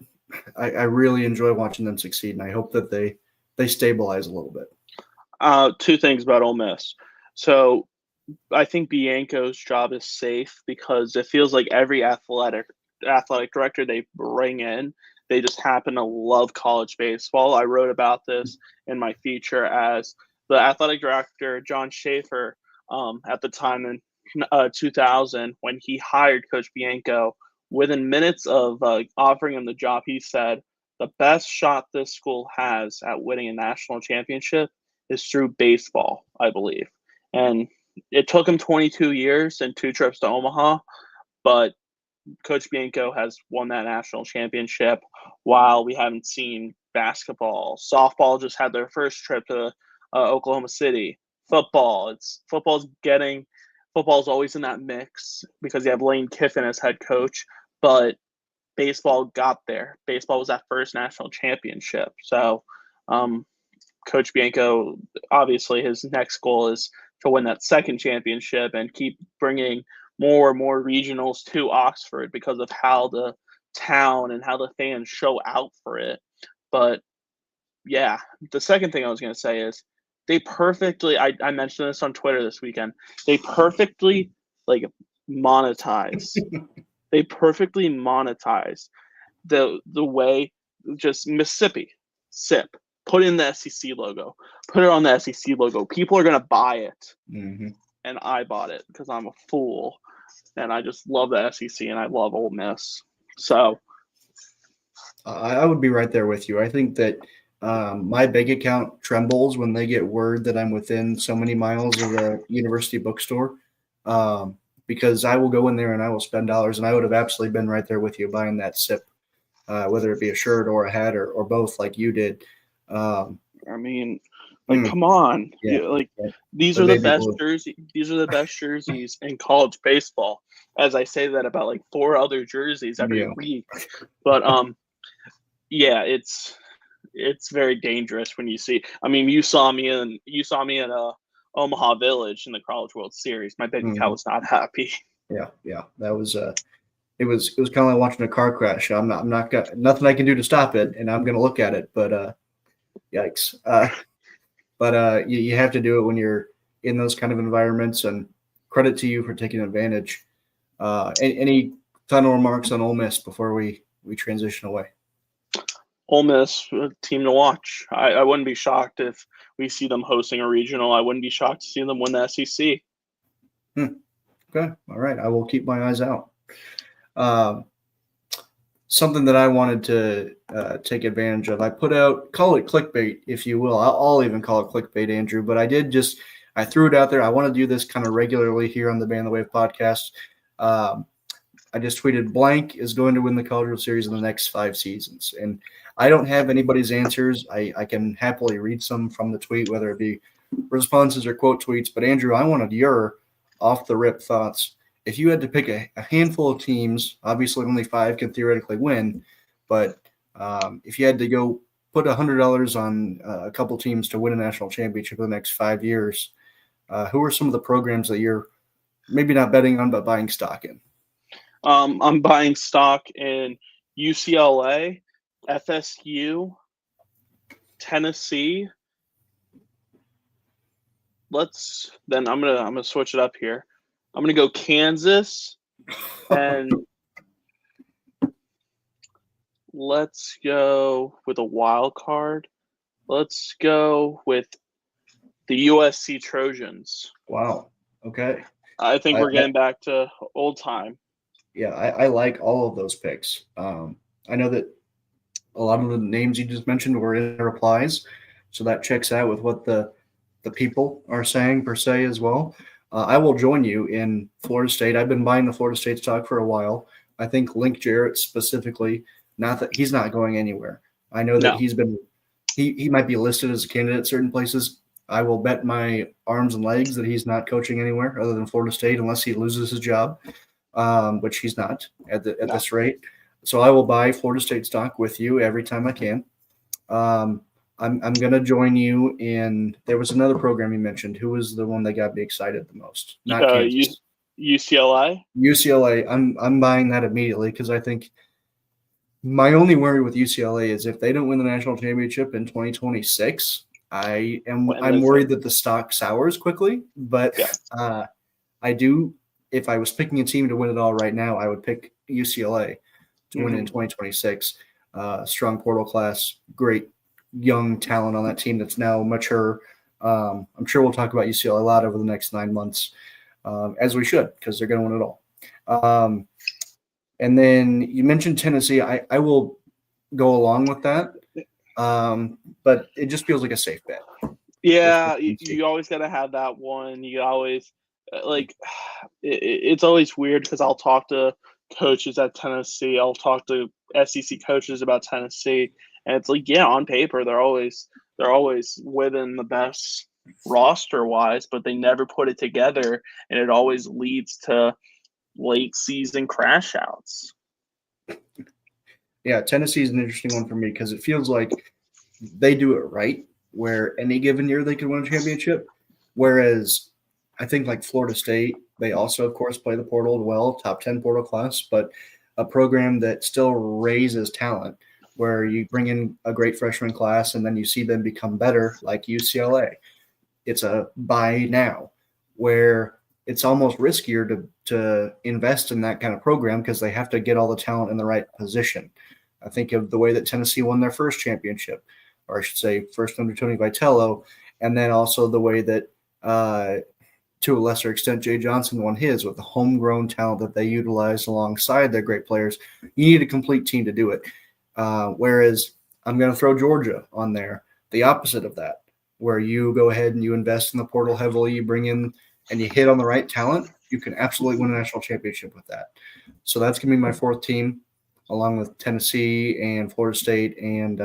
I really enjoy watching them succeed, and I hope that they stabilize a little bit.
2 things about Ole Miss. So I think Bianco's job is safe because it feels like every athletic director they bring in, they just happen to love college baseball. I wrote about this in my feature as the athletic director, John Schaefer, at the time in 2000, when he hired Coach Bianco, within minutes of offering him the job, he said, the best shot this school has at winning a national championship is through baseball, I believe. And it took him 22 years and 2 trips to Omaha, but Coach Bianco has won that national championship while we haven't seen basketball. Softball just had their first trip to Oklahoma City. Football's always in that mix because you have Lane Kiffin as head coach, but baseball got there. Baseball was that first national championship. So Coach Bianco, obviously his next goal is to win that second championship and keep bringing more and more regionals to Oxford because of how the town and how the fans show out for it. But yeah, the second thing I was going to say is they perfectly, I mentioned this on Twitter this weekend, they perfectly monetize. They perfectly monetize the way just Mississippi, SIP, put in the SEC logo, put it on the SEC logo. People are going to buy it.
Mm-hmm.
And I bought it because I'm a fool. And I just love the SEC and I love Ole Miss. So
I would be right there with you. I think that my bank account trembles when they get word that I'm within so many miles of a university bookstore because I will go in there and I will spend dollars. And I would have absolutely been right there with you buying that SIP, whether it be a shirt or a hat or both like you did.
Come on.
Yeah.
These are the best jerseys. These are the best jerseys in college baseball. As I say that about 4 other jerseys every week. But it's very dangerous when you see. You saw me in Omaha Village in the College World Series. My bank account was not happy.
Yeah. That was it was kind of like watching a car crash. I'm not got nothing I can do to stop it, and I'm going to look at it. But yikes. But you have to do it when you're in those kind of environments, and credit to you for taking advantage. Any final remarks on Ole Miss before we transition away?
Ole Miss, team to watch. I wouldn't be shocked if we see them hosting a regional. I wouldn't be shocked to see them win the SEC.
Okay. All right. I will keep my eyes out. Something that I wanted to take advantage of. I put out, call it clickbait, if you will. I'll even call it clickbait, Andrew. But I I threw it out there. I want to do this kind of regularly here on the Ban the Wave podcast. I just tweeted blank is going to win the College World Series in the next 5 seasons. And I don't have anybody's answers. I can happily read some from the tweet, whether it be responses or quote tweets. But Andrew, I wanted your off the rip thoughts. If you had to pick a handful of teams, obviously only 5 can theoretically win, but if you had to go put $100 on a couple teams to win a national championship in the next 5 years, who are some of the programs that you're maybe not betting on, but buying stock in?
I'm buying stock in UCLA, FSU, Tennessee. I'm gonna switch it up here. I'm gonna go Kansas, and let's go with a wild card. Let's go with the USC Trojans.
Wow. Okay.
I think we're getting back to old time.
Yeah, I like all of those picks. I know that a lot of the names you just mentioned were in replies, so that checks out with what the people are saying per se as well. I will join you in Florida State. I've been buying the Florida State stock for a while. I think Link Jarrett specifically, not that he's not going anywhere. I know that he might be listed as a candidate at certain places. I will bet my arms and legs that he's not coaching anywhere other than Florida State unless he loses his job, which he's not at this rate. So I will buy Florida State stock with you every time I can. I'm going to join you in. There was another program you mentioned. Who was the one that got me excited the most? Not Kansas.
UCLA.
UCLA. I'm buying that immediately because I think my only worry with UCLA is if they don't win the national championship in 2026. I'm worried that the stock sours quickly, but I do. If I was picking a team to win it all right now, I would pick UCLA to win in 2026. Strong portal class, great young talent on that team that's now mature. I'm sure we'll talk about UCLA a lot over the next 9 months, as we should, because they're going to win it all. And then you mentioned Tennessee. I will go along with that. But it just feels like a safe bet.
Yeah, you always got to have that one. You always it's always weird because I'll talk to coaches at Tennessee. I'll talk to SEC coaches about Tennessee, and it's like, yeah, on paper they're always within the best roster wise, but they never put it together, and it always leads to late season crash outs.
Yeah, Tennessee is an interesting one for me because it feels like they do it right where any given year they could win a championship. Whereas I think like Florida State, they also, of course, play the portal well, top 10 portal class, but a program that still raises talent where you bring in a great freshman class and then you see them become better like UCLA. It's a buy now where it's almost riskier to invest in that kind of program because they have to get all the talent in the right position. I think of the way that Tennessee won their first championship, or I should say first under Tony Vitello, and then also the way that, to a lesser extent, Jay Johnson won his with the homegrown talent that they utilized alongside their great players. You need a complete team to do it. Whereas I'm going to throw Georgia on there, the opposite of that, where you go ahead and you invest in the portal heavily, you bring in and you hit on the right talent, you can absolutely win a national championship with that. So that's going to be my fourth team, along with Tennessee and Florida State. And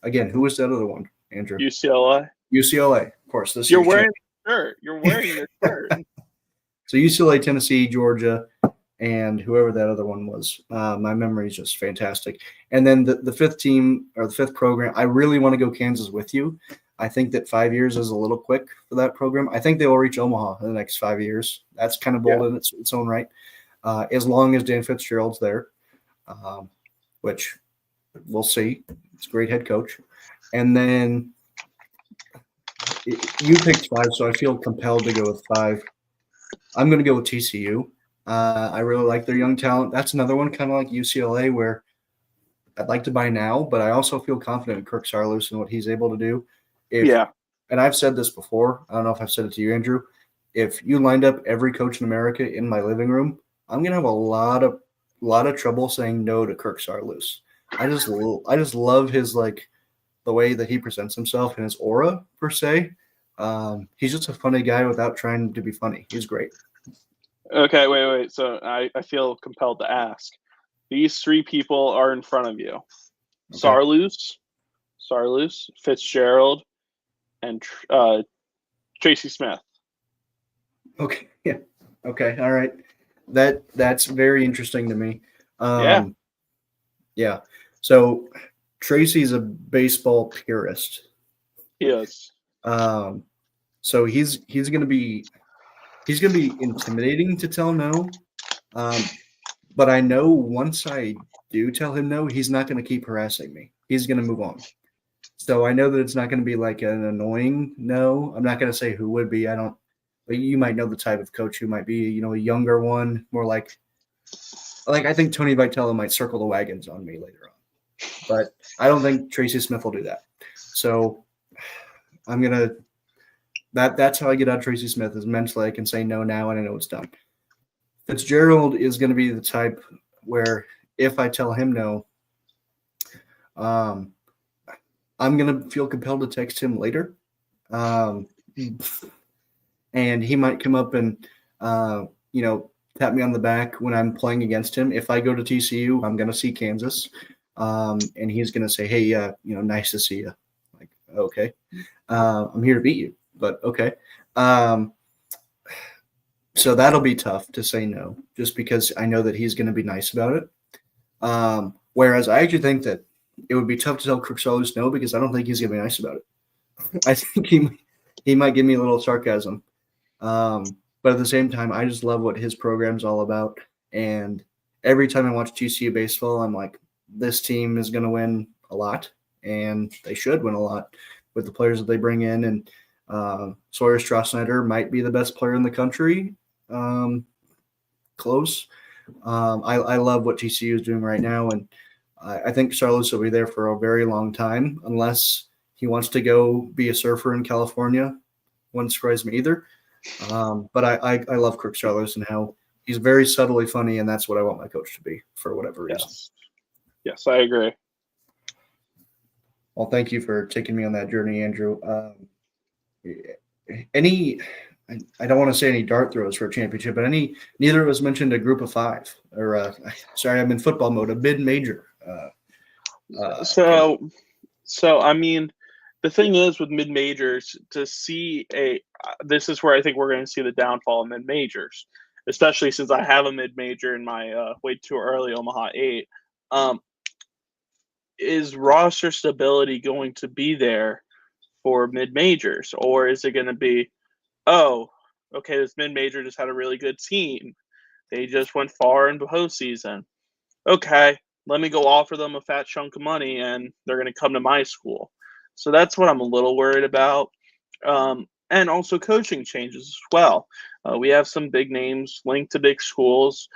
again, who was that other one, Andrew?
UCLA.
UCLA, of course.
You're wearing the shirt. You're wearing the shirt.
So UCLA, Tennessee, Georgia, and whoever that other one was. My memory is just fantastic. And then the fifth team or the fifth program, I really want to go Kansas with you. I think that 5 years is a little quick for that program. I think they will reach Omaha in the next 5 years. That's kind of bold in its own right, as long as Dan Fitzgerald's there, which we'll see. It's a great head coach. And then you picked 5, so I feel compelled to go with 5. I'm going to go with TCU. I really like their young talent. That's another one kind of like UCLA where I'd like to buy now, but I also feel confident in Kirk Saarloos and what he's able to do. And I've said this before. I don't know if I've said it to you, Andrew. If you lined up every coach in America in my living room, I'm going to have a lot of trouble saying no to Kirk Saarloos. I just love his, like, the way that he presents himself and his aura per se. He's just a funny guy without trying to be funny. He's great.
Okay, wait. So I feel compelled to ask. These three people are in front of you.
Okay.
Sarloos, Fitzgerald, and Tracy Smith.
Okay. Yeah. Okay. All right. That's very interesting to me.
Yeah.
Yeah. So Tracy's a baseball purist.
He is.
So he's gonna be intimidating to tell no. But I know once I do tell him no, he's not gonna keep harassing me. He's gonna move on. So I know that it's not gonna be like an annoying no. I'm not gonna say who would be. I don't. But you might know the type of coach who might be. A younger one, more like I think Tony Vitello might circle the wagons on me later on. But I don't think Tracy Smith will do that. So I'm gonna that's how I get out of Tracy Smith is mentally I can say no now and I know it's done. Fitzgerald is going to be the type where if I tell him no, I'm going to feel compelled to text him later. And he might come up and, tap me on the back when I'm playing against him. If I go to TCU, I'm going to see Kansas. And he's going to say, hey, nice to see you. Like, okay. I'm here to beat you, but okay. So that'll be tough to say no, just because I know that he's going to be nice about it. Whereas I actually think that it would be tough to tell Crixelos no because I don't think he's going to be nice about it. I think he might give me a little sarcasm. But at the same time, I just love what his program's all about. And every time I watch TCU baseball, I'm like, this team is going to win a lot, and they should win a lot with the players that they bring in. And Sawyer Strasnider might be the best player in the country. Close. I love what TCU is doing right now, and I think Sarlos will be there for a very long time unless he wants to go be a surfer in California. Wouldn't surprise me either. But I love Kirk Sarlos and how he's very subtly funny, and that's what I want my coach to be for whatever reason.
Yes, I agree.
Well, thank you for taking me on that journey, Andrew. I don't want to say any dart throws for a championship, but neither of us mentioned a group of five or sorry, I'm in football mode, a mid-major.
So I mean, the thing is with mid majors to see this is where I think we're going to see the downfall of mid majors, especially since I have a mid major in my way too early Omaha 8. Is roster stability going to be there for mid majors, or is it going to be, oh, okay, this mid major just had a really good team, they just went far in the postseason. Okay, let me go offer them a fat chunk of money, and they're going to come to my school. So that's what I'm a little worried about. And also coaching changes as well. We have some big names linked to big schools.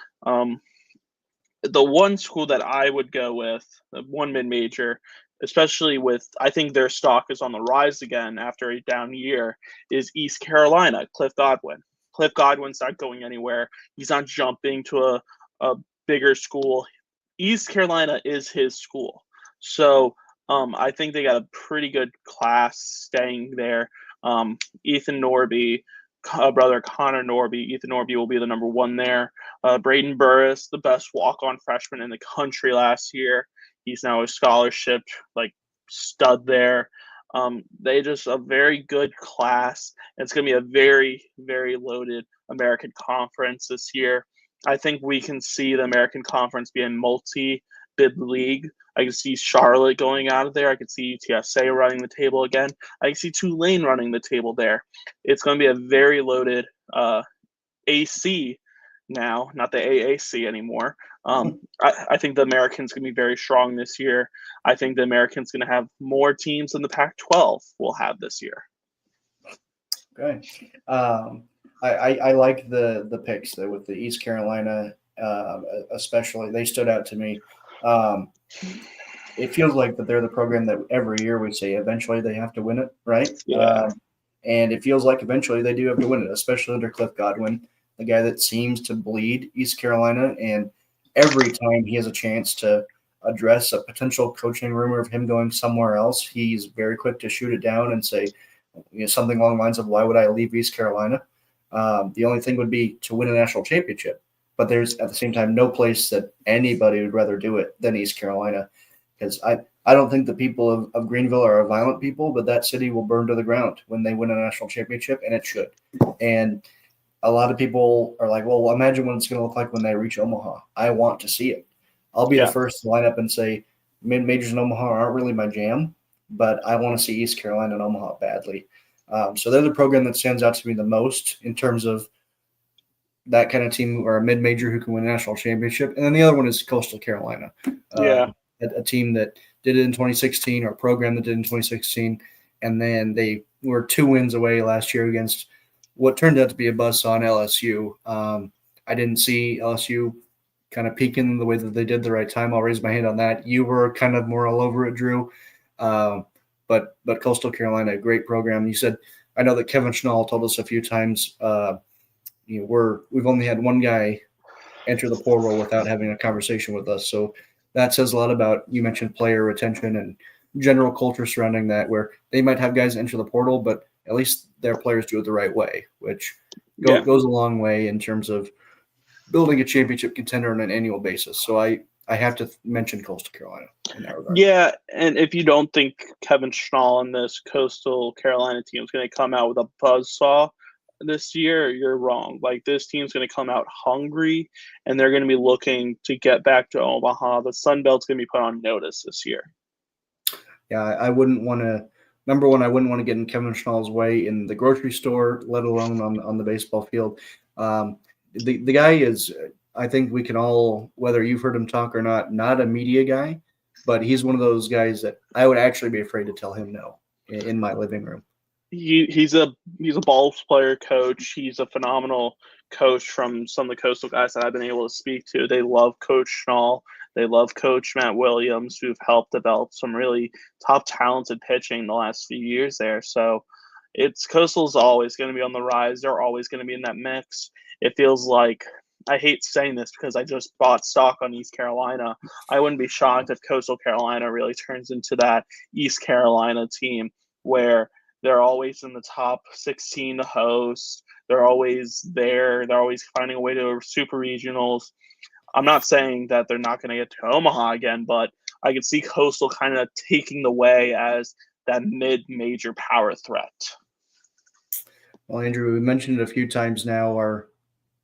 The one school that I would go with, the one mid-major, especially with, I think their stock is on the rise again after a down year, is East Carolina, Cliff Godwin. Cliff Godwin's not going anywhere. He's not jumping to a bigger school. East Carolina is his school. So I think they got a pretty good class staying there. Ethan Norby, brother Connor Norby. Ethan Norby will be the number one there. Braden Burris, the best walk-on freshman in the country last year. He's now a scholarship stud there. They just a very good class. It's going to be a very, very loaded American Conference this year. I think we can see the American Conference be a multi-bid league. I can see Charlotte going out of there. I can see UTSA running the table again. I can see Tulane running the table there. It's going to be a very loaded AC now, not the AAC anymore. I think the American's going to be very strong this year. I think the American's going to have more teams than the Pac-12 will have this year.
Okay. I like the picks though, with the East Carolina, especially. They stood out to me. It feels like that they're the program that every year we say eventually they have to win it, right?
Yeah.
And it feels like eventually they do have to win it, especially under Cliff Godwin, the guy that seems to bleed East Carolina. And every time he has a chance to address a potential coaching rumor of him going somewhere else, he's very quick to shoot it down and say, something along the lines of why would I leave East Carolina? The only thing would be to win a national championship. But there's at the same time no place that anybody would rather do it than East Carolina, because I don't think the people of Greenville are a violent people, but that city will burn to the ground when they win a national championship, and it should. And a lot of people are like, well, imagine what it's going to look like when they reach Omaha. I want to see it. I'll be the first to line up and say mid-majors in Omaha aren't really my jam, but I want to see East Carolina and Omaha badly. So they're the program that stands out to me the most in terms of that kind of team or a mid-major who can win a national championship. And then the other one is Coastal Carolina, a team that did it in 2016 or a program that did it in 2016. And then they were 2 wins away last year against what turned out to be a buzzsaw on LSU. I didn't see LSU kind of peaking the way that they did the right time. I'll raise my hand on that. You were kind of more all over it, Drew. But Coastal Carolina, a great program. You said, I know that Kevin Schnall told us a few times, we've only had one guy enter the portal without having a conversation with us. So that says a lot about, you mentioned player retention and general culture surrounding that, where they might have guys enter the portal, but at least their players do it the right way, which goes a long way in terms of building a championship contender on an annual basis. So I have to mention Coastal Carolina in that regard.
Yeah, and if you don't think Kevin Schnall and this Coastal Carolina team is going to come out with a buzzsaw this year, you're wrong. Like, this team's going to come out hungry, and they're going to be looking to get back to Omaha. The Sun Belt's going to be put on notice this year.
Yeah, I wouldn't want to. Number one, I wouldn't want to get in Kevin Schnall's way in the grocery store, let alone on the baseball field. The guy is, I think we can all, whether you've heard him talk or not a media guy, but he's one of those guys that I would actually be afraid to tell him no in my living room.
He's a ball player coach. He's a phenomenal coach from some of the Coastal guys that I've been able to speak to. They love Coach Schnall. They love Coach Matt Williams, who've helped develop some really top talented pitching the last few years there. So Coastal's always going to be on the rise. They're always going to be in that mix. It feels like, I hate saying this because I just bought stock on East Carolina. I wouldn't be shocked if Coastal Carolina really turns into that East Carolina team where they're always in the top 16 to host. They're always there. They're always finding a way to super regionals. I'm not saying that they're not going to get to Omaha again, but I could see Coastal kind of taking the way as that mid-major power threat.
Well, Andrew, we mentioned it a few times now, our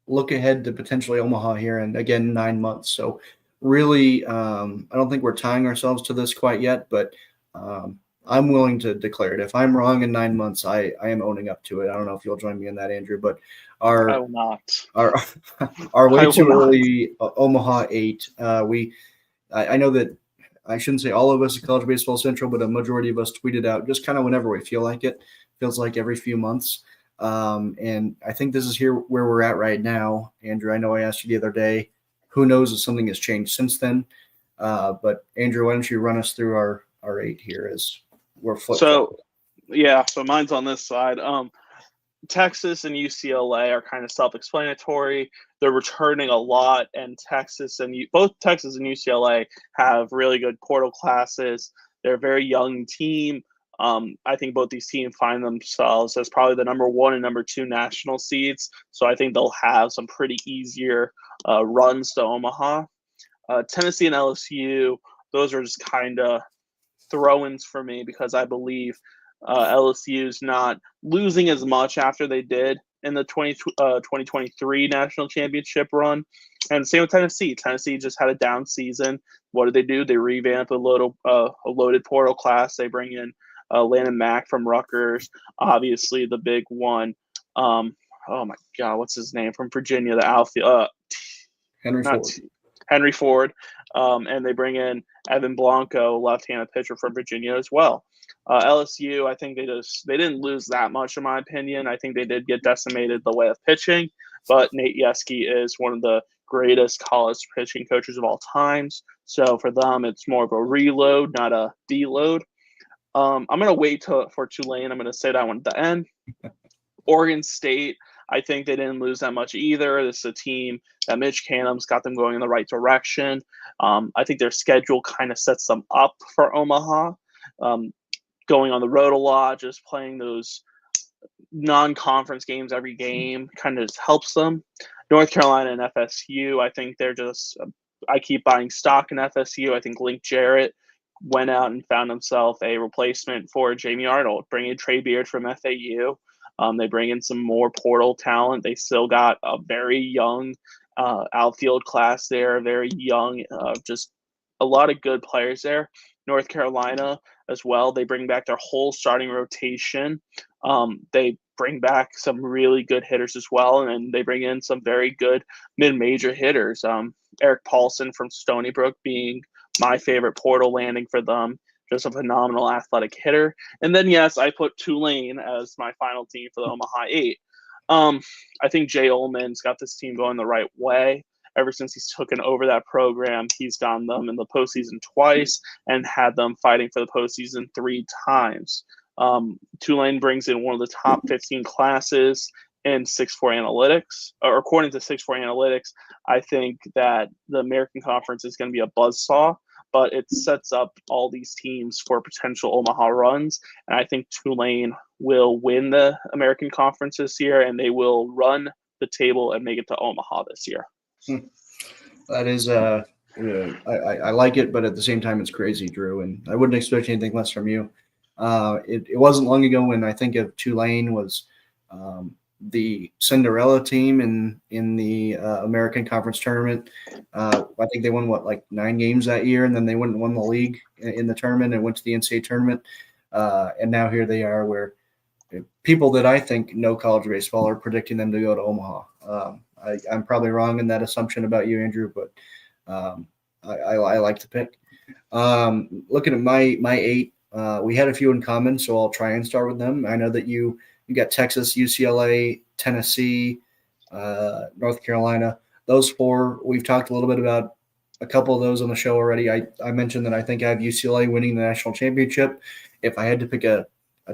look ahead to potentially Omaha here and again 9 months. So really, I don't think we're tying ourselves to this quite yet, but I'm willing to declare it. If I'm wrong in 9 months, I am owning up to it. I don't know if you'll join me in that, Andrew, but
I will not.
Our way too early Omaha 8. I know that I shouldn't say all of us at College Baseball Central, but a majority of us tweeted out just kind of whenever we feel like it. Feels like every few months. And I think this is here where we're at right now. Andrew, I know I asked you the other day, who knows if something has changed since then. But Andrew, why don't you run us through our 8 here as we're
flip-flopping. So mine's on this side. Texas and UCLA are kind of self-explanatory. They're returning a lot, and both Texas and UCLA have really good portal classes. They're a very young team. I think both these teams find themselves as probably the number 1 and number 2 national seeds. So I think they'll have some pretty easier runs to Omaha. Tennessee and LSU, those are just kind of throw-ins for me because I believe LSU's not losing as much after they did in the 2023 national championship run. And same with Tennessee. Tennessee just had a down season. What did they do? They revamped a loaded portal class. They bring in Landon Mack from Rutgers, obviously the big one. Oh my God, what's his name from Virginia? The outfield, Henry Ford. And they bring in Evan Blanco, left-handed pitcher from Virginia as well. LSU, I think they didn't lose that much in my opinion. I think they did get decimated the way of pitching, but Nate Yeskie is one of the greatest college pitching coaches of all times. So for them, it's more of a reload, not a deload. I'm going to wait for Tulane. I'm going to say that one at the end. Oregon State, I think they didn't lose that much either. This is a team that Mitch Canham's got them going in the right direction. I think their schedule kind of sets them up for Omaha. going on the road a lot, just playing those non-conference games every game kind of helps them. North Carolina and FSU, I think they're just I keep buying stock in FSU. I think Link Jarrett went out and found himself a replacement for Jamie Arnold, bringing Trey Beard from FAU. They bring in some more portal talent. They still got a very young outfield class there, very young, just a lot of good players there. North Carolina as well. They bring back their whole starting rotation. They bring back some really good hitters as well, and they bring in some very good mid-major hitters. Eric Paulson from Stony Brook being my favorite portal landing for them. Just a phenomenal athletic hitter. And then, yes, I put Tulane as my final team for the Omaha 8. I think Jay Ullman's got this team going the right way. Ever since he's taken over that program, he's gotten them in the postseason twice and had them fighting for the postseason 3 times. Tulane brings in one of the top 15 classes in 6-4 analytics, or according to 6-4 analytics. I think that the American Conference is going to be a buzzsaw, but it sets up all these teams for potential Omaha runs. And I think Tulane will win the American Conference this year, and they will run the table and make it to Omaha this year.
That is, I like it, but at the same time, it's crazy, Drew, and I wouldn't expect anything less from you. It wasn't long ago when I think of Tulane was the Cinderella team in the American Conference tournament. I think they won, 9 games that year, and then they went and won the league in the tournament and went to the NCAA tournament. And now here they are where people that I think know college baseball are predicting them to go to Omaha. I'm probably wrong in that assumption about you, Andrew, but I like the pick. Looking at my 8, we had a few in common, so I'll try and start with them. I know that you got Texas, UCLA, Tennessee, North Carolina. Those 4, we've talked a little bit about a couple of those on the show already. I mentioned that I think I have UCLA winning the national championship. If I had to pick a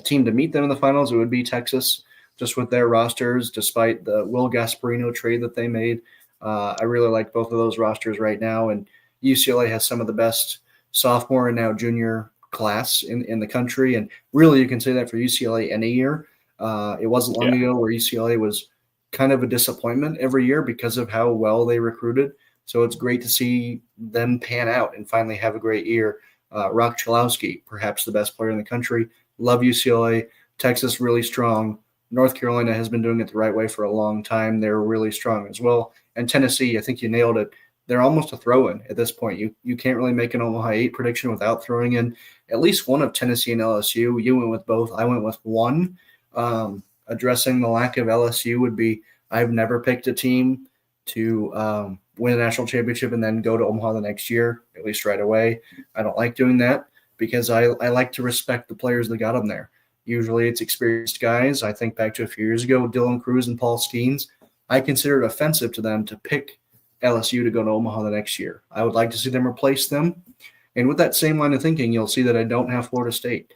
team to meet them in the finals, it would be Texas, just with their rosters, despite the Will Gasparino trade that they made. I really like both of those rosters right now, and UCLA has some of the best sophomore and now junior class in the country, and really you can say that for UCLA any year. It wasn't long ago where UCLA was kind of a disappointment every year because of how well they recruited. So it's great to see them pan out and finally have a great year. Rock Chalowski, perhaps the best player in the country. Love UCLA. Texas, really strong. North Carolina has been doing it the right way for a long time. They're really strong as well. And Tennessee, I think you nailed it. They're almost a throw-in at this point. You can't really make an Omaha 8 prediction without throwing in at least one of Tennessee and LSU. You went with both. I went with one. Addressing the lack of LSU would be I've never picked a team to win a national championship and then go to Omaha the next year, at least right away. I don't like doing that because I like to respect the players that got them there. Usually it's experienced guys. I think back to a few years ago, Dylan Cruz and Paul Skeens. I consider it offensive to them to pick LSU to go to Omaha the next year. I would like to see them replace them. And with that same line of thinking, you'll see that I don't have Florida State.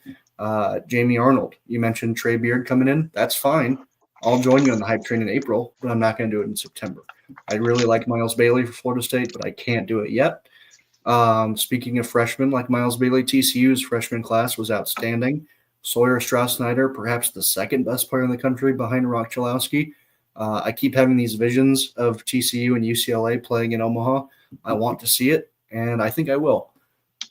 Jamie Arnold, you mentioned Trey Beard coming in. That's fine. I'll join you on the hype train in April, but I'm not going to do it in September. I really like Miles Bailey for Florida State, but I can't do it yet. Speaking of freshmen like Miles Bailey, TCU's freshman class was outstanding. Sawyer Strauss-Snyder, perhaps the second best player in the country behind Rock Chalowski. I keep having these visions of TCU and UCLA playing in Omaha. I want to see it, and I think I will.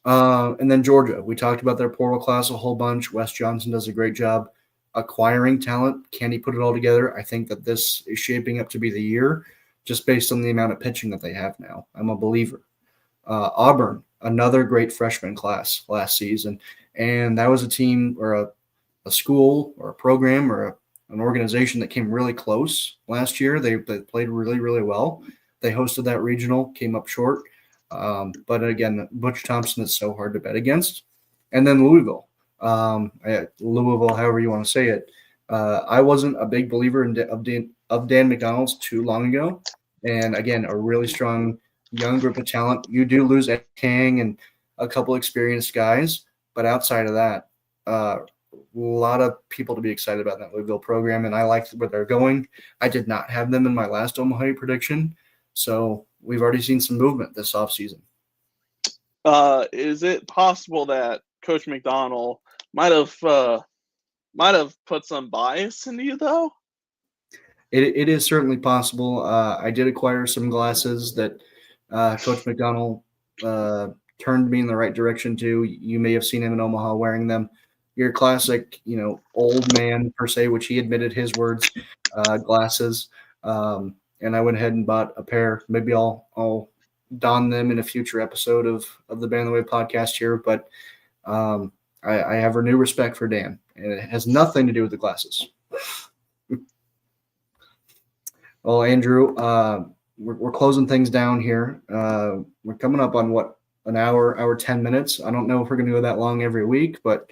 And then Georgia, we talked about their portal class a whole bunch. Wes Johnson does a great job acquiring talent. Can he put it all together? I think that this is shaping up to be the year just based on the amount of pitching that they have now. I'm a believer. Auburn, another great freshman class last season. And that was a team or a school or a program or an organization that came really close last year. They played really, really well. They hosted that regional, came up short. But again, Butch Thompson is so hard to bet against. And then Louisville, however you want to say it. I wasn't a big believer of Dan McDonald's too long ago. And again, a really strong young group of talent. You do lose Ed Kang and a couple experienced guys, but outside of that, a lot of people to be excited about in that Louisville program, and I like where they're going. I did not have them in my last Omaha prediction, so we've already seen some movement this offseason.
Is it possible that Coach McDonald might have put some bias into you though.
It is certainly possible. I did acquire some glasses that Coach McDonnell turned me in the right direction to. You may have seen him in Omaha wearing them. Your classic, old man per se, which he admitted his words, glasses. And I went ahead and bought a pair. Maybe I'll don them in a future episode of the Band the Wave podcast here. But I have a new respect for Dan, and it has nothing to do with the glasses. Well, Andrew, we're closing things down here. We're coming up on an hour 10 minutes. I don't know if we're going to go that long every week, but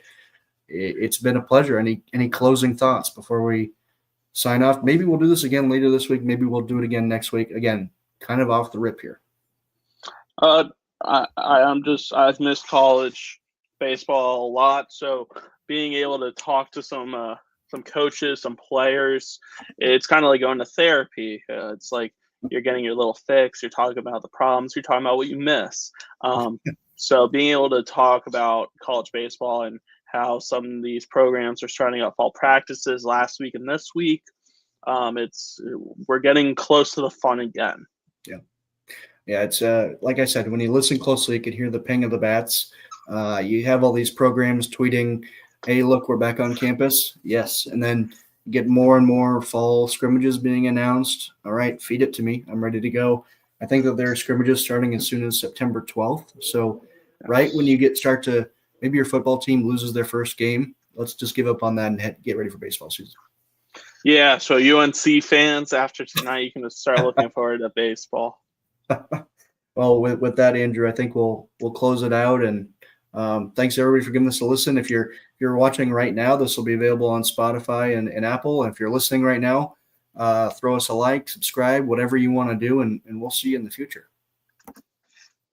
it's been a pleasure. Any closing thoughts before we sign off? Maybe we'll do this again later this week. Maybe we'll do it again next week. Again, kind of off the rip here.
I've missed college baseball a lot, so being able to talk to some coaches, some players, it's kind of like going to therapy. It's like you're getting your little fix. You're talking about the problems. You're talking about what you miss. So being able to talk about college baseball and how some of these programs are starting up fall practices last week and this week, we're getting close to the fun again.
Yeah, it's like I said, when you listen closely, you can hear the ping of the bats. You have all these programs tweeting, hey, look, we're back on campus. Yes. And then you get more and more fall scrimmages being announced. All right, feed it to me. I'm ready to go. I think that there are scrimmages starting as soon as September 12th. So right when you maybe your football team loses their first game, let's just give up on that and get ready for baseball season.
Yeah, so UNC fans, after tonight, you can just start looking forward to baseball.
Well, with that, Andrew, I think we'll close it out. And thanks everybody for giving us a listen. If you're watching right now, this will be available on Spotify and Apple. And if you're listening right now, throw us a like, subscribe, whatever you want to do, and we'll see you in the future.